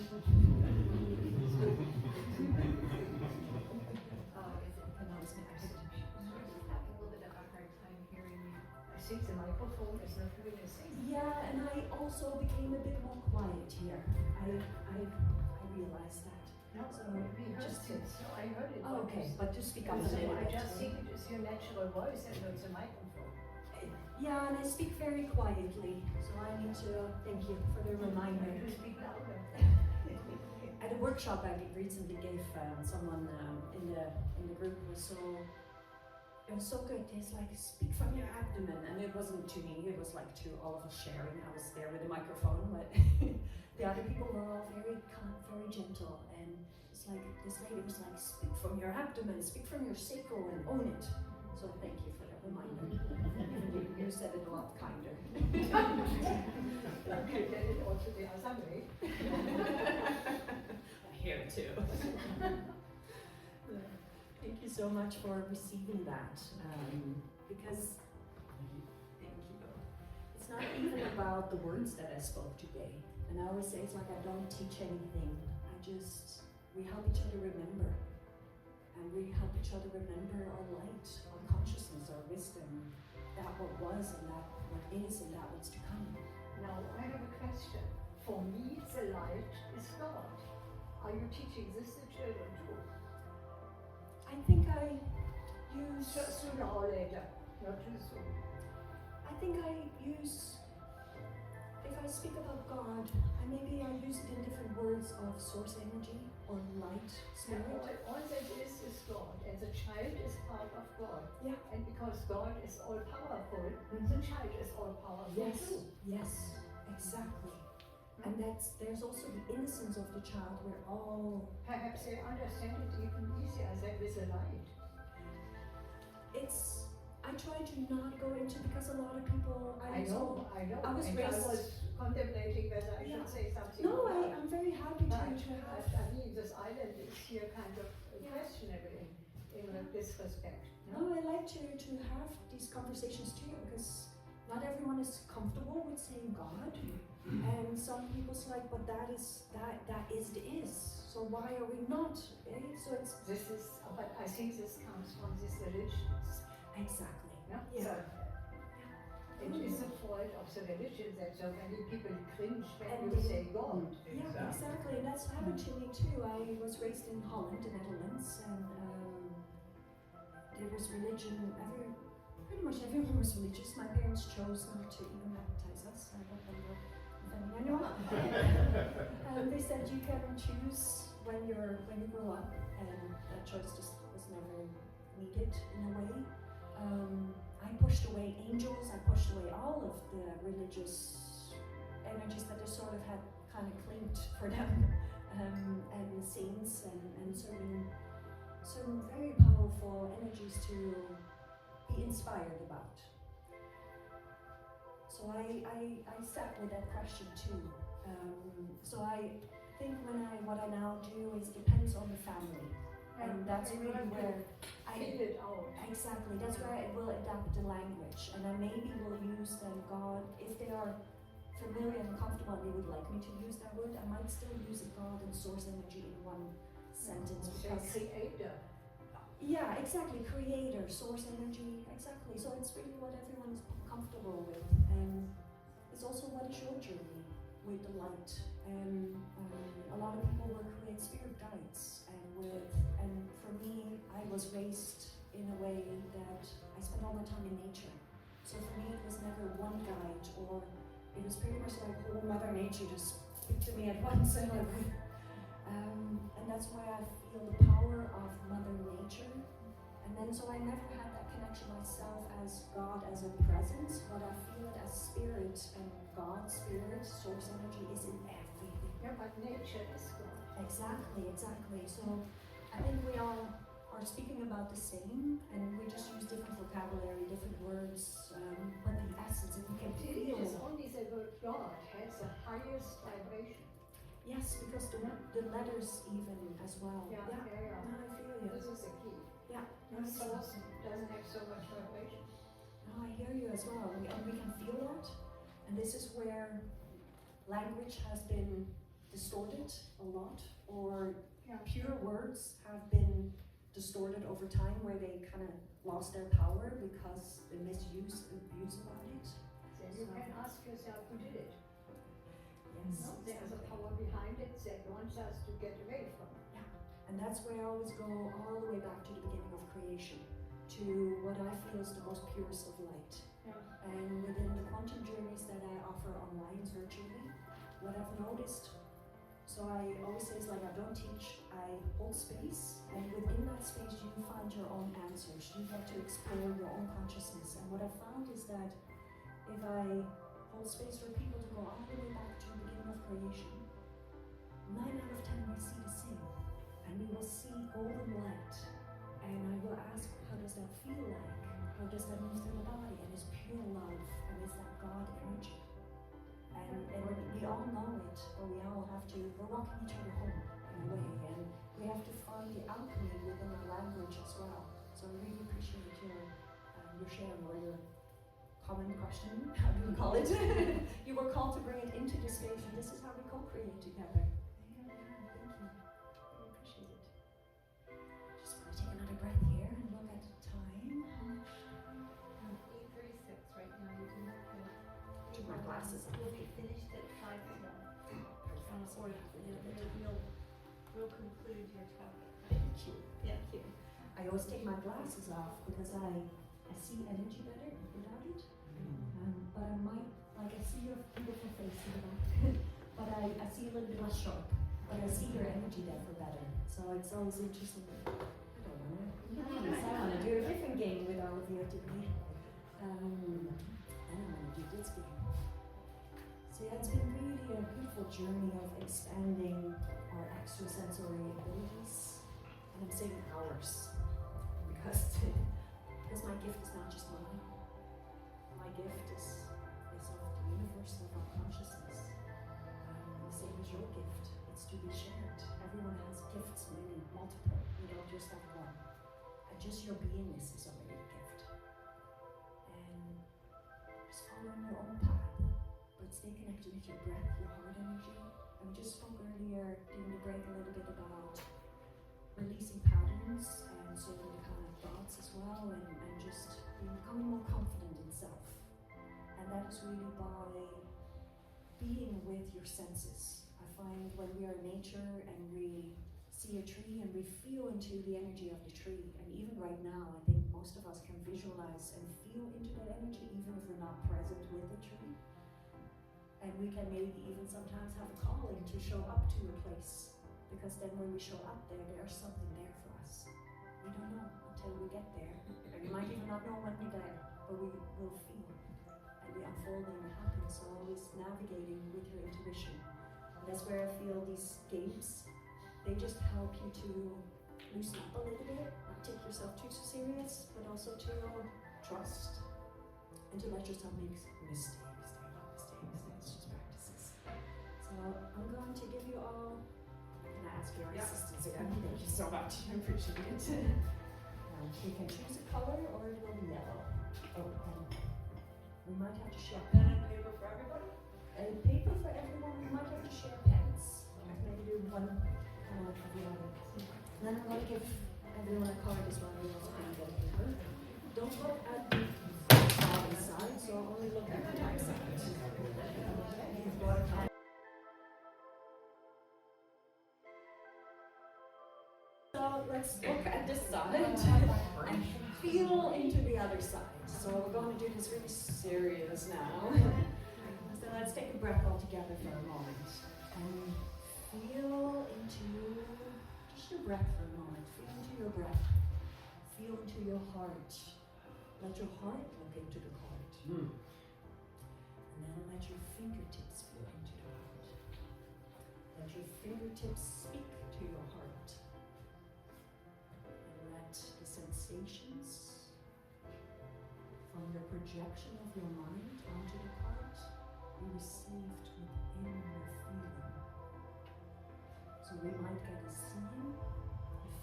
know that. I'm having a little bit of a hard time hearing you. I speak to microphone. microphone is not doing a thing. Yeah, and I also became a bit more quiet here. I realized that. No, So we heard just it. No, I heard it. Oh, okay, but to speak up a So little I bit. just think it is your natural voice and not the microphone. Yeah, and I speak very quietly, so I need to thank you for the reminder. You speak louder. At a workshop I recently gave someone in the group it was so good. He's like, speak from your abdomen, and it wasn't to me. It was like to all of us sharing. I was there with a microphone, but the other people were all very calm, very gentle, and it's like this lady was like, speak from your abdomen, speak from your sacral, and own it. So thank you for that reminder. You said it a lot kinder. Okay, get it also the other way. Here too. Thank you so much for receiving that, because thank you. It's not even about the words that I spoke today, and I always say it's like I don't teach anything. We help each other remember, and we help each other remember our light, our consciousness, our wisdom, that what was and that what is and that what's to come. Now I have a question. For me, the light is God. Are you teaching this to children too? I think I use. Sooner or later, not too soon. I think I use, if I speak about God, maybe I use it in different words of source energy or light, spirit. All that is God, and the child is part of God. Yeah. And because God is all powerful, the child is all powerful too. Yes, exactly. And there's also the innocence of the child. We're all. Perhaps they understand it even easier than with the light. I try to not go into, because a lot of people. I know. I was raised. I was contemplating whether I should say something. No, I'm very happy to have. I mean, this island is here kind of questionable in this respect. No, I like to have these conversations too, because not everyone is comfortable with saying God. And some people's like, but that is. So why are we not? Eh? So it's. But I think this comes from these religions. Exactly. Yeah. It is the fault of the religion that so many people cringe when you say God. Yeah, exactly. And that's happened to me too. I was raised in Holland, the Netherlands, and there was religion. Pretty much everyone was religious. My parents chose not to even baptize us. I don't know offending anyone. They said you can choose when you grow up, and that choice just was never needed in a way. I pushed away angels. I pushed away all of the religious energies that they sort of had kind of clinged for them, and saints and certain very powerful energies to be inspired about. So I sat with that question too. So I think what I now do is depends on the family, and that's really where I feel it out. Exactly. That's where I will adapt the language, and I maybe will use then God if they are familiar and comfortable and they would like me to use that word. I might still use God and source energy in one sentence because creator. Yeah, exactly. Creator, source energy, exactly. So it's really what everyone is comfortable with, and it's also what is your journey with the light. And a lot of people will create spirit guides, and for me, I was raised in a way that I spent all my time in nature. So for me, it was never one guide, or it was pretty much like whole Mother Nature just speak to me at once, and that's why I feel the power of Mother Nature. And then so I never had that connection myself as God as a presence, but I feel it as spirit, and God, spirit, source energy is in everything. Yeah, but nature is God. Exactly. So I think we all are speaking about the same, and we just use different vocabulary, different words, but the essence, if we can feel. It is only the word God has the highest vibration. Yes, because the letters even as well. Yeah. No, I feel you. This is the key. Yeah. The source doesn't have so much vibration. No, I hear you as well. And we can feel that. And this is where language has been distorted a lot, or pure words have been distorted over time, where they kind of lost their power because the misuse and abuse about it. then you can ask yourself who did it. Yes. No, there's a power behind it that wants us to get away from it. And that's where I always go all the way back to the beginning of creation, to what I feel is the most purest of light. Yeah. And within the quantum journeys that I offer online virtually, what I've noticed, so I always say it's like I don't teach, I hold space, and within that space you find your own answers. You get to explore your own consciousness. And what I've found is that if I hold space for people to go all the way back to the beginning of creation, 9 out of 10 we see the same. And we will see golden light. And I will ask, how does that feel like? How does that move through the body? And it's pure love, and it's that God energy. And we all know it, but we all have to, we're walking each other home in a way, and we have to find the alchemy within our language as well. So I really appreciate your sharing, or your comment, question, how do you call it? You were called to bring it into the space, and this is how we co-create together. Thank you. I appreciate it. Just want to take another breath here and look at the time. 8:36 right now. You can look at Took my glasses off. We'll be finished at 5 o'clock. Or we'll conclude your topic. Thank you. Thank you. I always take my glasses off because I see energy better without it. But I might, like, I see your beautiful face in the back, but I see a little bit less sharp. But I see your energy depth better. So it's always interesting. I want to do a different game with all of you today. I don't want to do this game. So yeah, it's been really a beautiful journey of expanding our extrasensory abilities. And I'm saying ours. Because my gift is not just mine. My gift is of the universe, of our consciousness. The same as your gift. It's to be shared. Everyone has gifts, many, multiple. We don't just have one. And just your beingness is already a gift. And just follow your own path, but stay connected with your breath, your heart energy. And we just spoke earlier during the break a little bit about releasing patterns and certain kind of thoughts as well, and just becoming more confident in self. And that is really by being with your senses. I find when we are in nature and we see a tree and we feel into the energy of the tree, and even right now I think most of us can visualize and feel into that energy even if we're not present with the tree. And we can maybe even sometimes have a calling to show up to a place, because then when we show up there, there's something there for us. We don't know until we get there, and we might even not know when we're there, but we will feel. And the unfolding happens, so always navigating with your intuition. And that's where I feel these games, they just help you to loosen up a little bit, not take yourself too serious, but also to trust and to let yourself make mistakes. They're not mistakes, it's just practices. So I'm going to give you all, and I ask your assistance again. Thank you so much, I appreciate it. You can choose a color or it will be yellow. Oh, and we might have to share Pen and paper for everybody? a paper for everyone. We might have to share pens. Maybe do one of the other. And then I'm going to give everyone a card as well. We also can get a paper. Don't look at the bottom side, so only look at the top side. So let's look at this side and feel into the other side. So we're going to do this really serious now. So let's take a breath all together for a moment. And feel into just your breath for a moment. Feel into your breath. Feel into your heart. Let your heart look into the heart. And then let your fingertips feel into the heart. Let your fingertips speak to your heart. And let the sensations from the projection of your mind onto the heart be received within your feeling. So we might get a seeing, a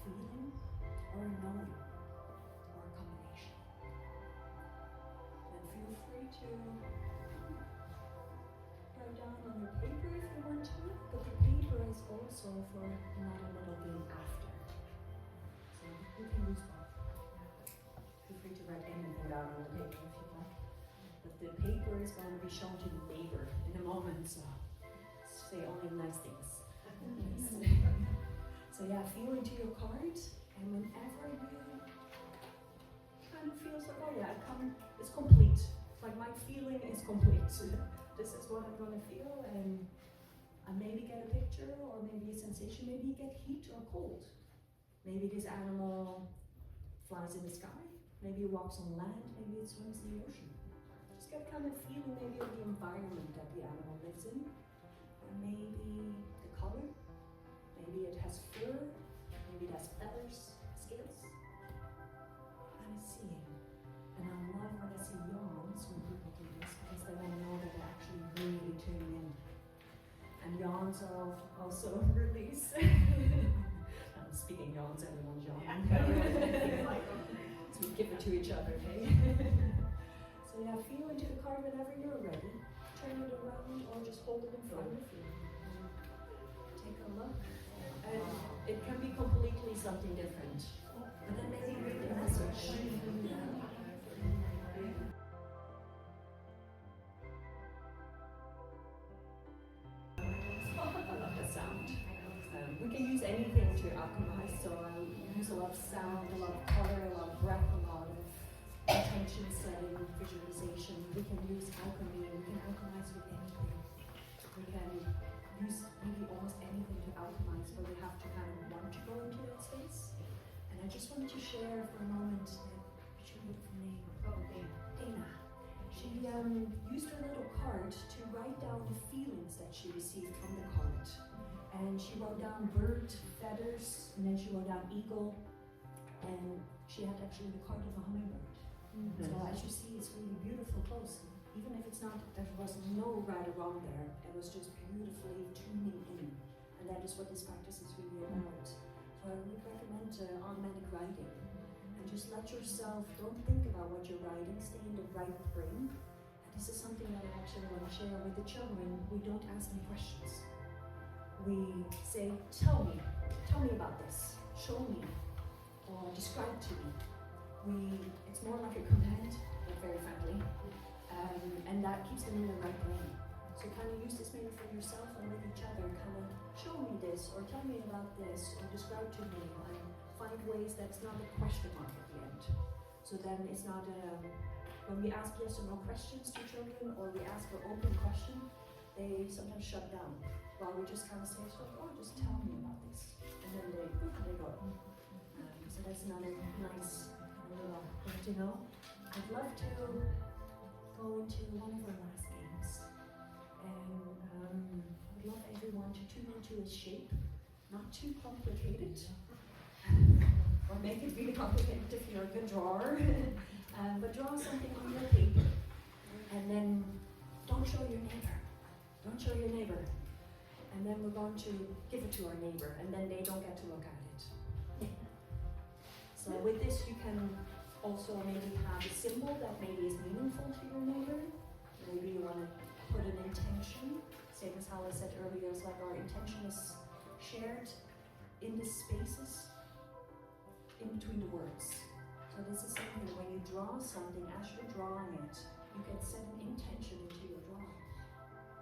feeling, or a knowing, or a combination. And feel free to write down on your paper if you want to, but the paper is also for another little game after. So you can use both. Feel free to write anything down on the paper if you like. But the paper is going to be shown to the neighbor in a moment, so say only nice things. So yeah, feel into your card, and whenever you kind of feels like, oh yeah, it's complete. Like my feeling is complete. This is what I'm gonna feel, and I maybe get a picture or maybe a sensation. Maybe you get heat or cold. Maybe this animal flies in the sky. Maybe it walks on land. Maybe it swims in the ocean. Just get kind of feeling maybe of the environment that the animal lives in, or maybe the color. Maybe it has fur. Maybe it has feathers, scales. And it's seeing. And I love when I see yawns when people do this, because then I know that they're actually really tuning in. And yawns are also release. I'm speaking yawns, everyone's yawning. So we give it to each other, okay? So yeah, feel into the card whenever you're ready. Turn it around or just hold it in front of you. Take a look. And it can be completely something different. And then maybe read the message. I love the sound. We can use anything to alchemize, so I use a lot of sound, a lot of color, a lot of breath, a lot of intention setting, visualization. We can use alchemy, we can alchemize with anything. We can use really almost anything to alchemize, but we have to kind of want to go into that space. And I just wanted to share for a moment that she wrote her name. Dana. She used her little card to write down the feelings that she received from the card. And she wrote down bird, feathers, and then she wrote down eagle, and she had actually the card of a hummingbird. So as you see, it's really beautiful close. Even if it's not, there was no right or wrong there, it was just beautifully tuning in. And that is what this practice is really about. So I would recommend automatic writing. And just let yourself, don't think about what you're writing, stay in the right brain. And this is something that I actually want to share with the children. We don't ask any questions. We say, tell me about this, show me, or describe to me. It's more like a command, but very friendly. And that keeps them in the right brain. So kind of use this maybe for yourself and with each other, kind of show me this, or tell me about this, or describe to me, and find ways that's not a question mark at the end. So then it's not when we ask yes or no questions to children, or we ask an open question, they sometimes shut down. While we just kind of say, just tell me about this. And then they go. So that's another nice little thing to know. I'd love to go into one of our last games. And I'd love everyone to tune into its shape. Not too complicated. Or make it really complicated if you're a good drawer. But draw something on your paper. And then don't show your neighbor. Don't show your neighbor. And then we're going to give it to our neighbor, and then they don't get to look at it. So with this, you can also maybe have a symbol that maybe is meaningful to your neighbor. Maybe you want to put an intention, same as how I said earlier, it's like our intention is shared in the spaces in between the words. So this is something that when you draw something, as you're drawing it, you can set an intention into your drawing.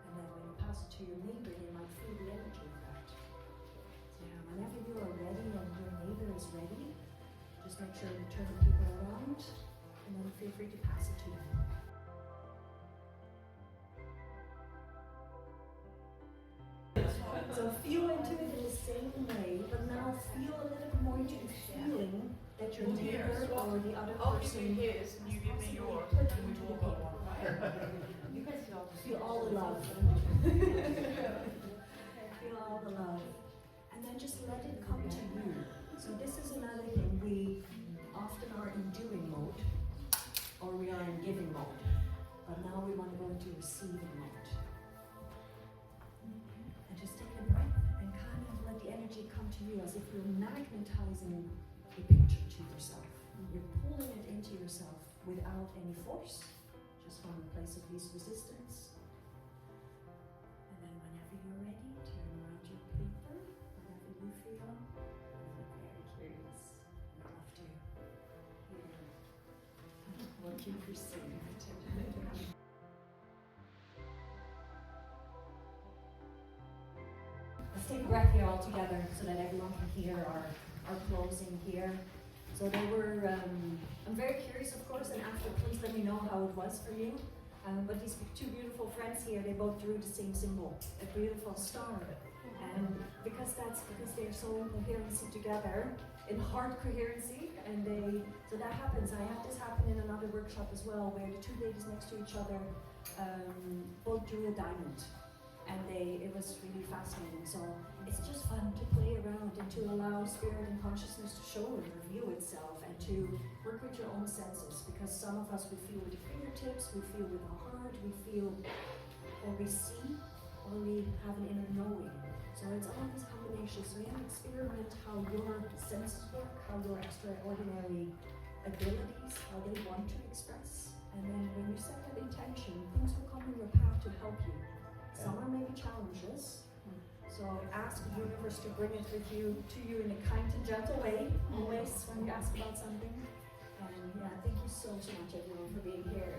And then when you pass it to your neighbor, they might feel the energy of that. So yeah, whenever you are ready and your neighbor is ready, just make sure you turn the paper around, and then feel free to pass it to them. So feel into it in the same way, but now feel a little bit more into the feeling that your neighbor or the other person his and you give me yours put and we into the walk paper. off. You guys feel all the love. Feel all the love. And then just let it come to you. So this is another thing. We often are in doing mode, or we are in giving mode. But now we want to go into receiving mode. And just take a breath and kind of let the energy come to you as if you're magnetizing a picture to yourself. You're pulling it into yourself without any force, just from a place of least resistance. And then whenever you're ready, turn around your paper, whenever you feel. I'm very curious. I'd love to hear what you perceived. take a breath here all together so that everyone can hear our closing here. So they were, I'm very curious, of course, and after, please let me know how it was for you. But these two beautiful friends here, they both drew the same symbol, a beautiful star. And because they're so in coherency together, in heart coherency, and so that happens. I had this happen in another workshop as well, where the two ladies next to each other both drew a diamond. And it was really fascinating. So it's just fun to play around and to allow spirit and consciousness to show and reveal itself, and to work with your own senses, because some of us, we feel with the fingertips, we feel with our heart, we feel, or we see, or we have an inner knowing. So it's all these combinations. So experiment how your senses work, how your extraordinary abilities, how they want to express. And then when you set that intention, things will come in your path to help you. Some are maybe challenges, so ask the universe to bring it with you, to you in a kind and gentle way, always when you ask about something. And yeah, thank you so much everyone for being here.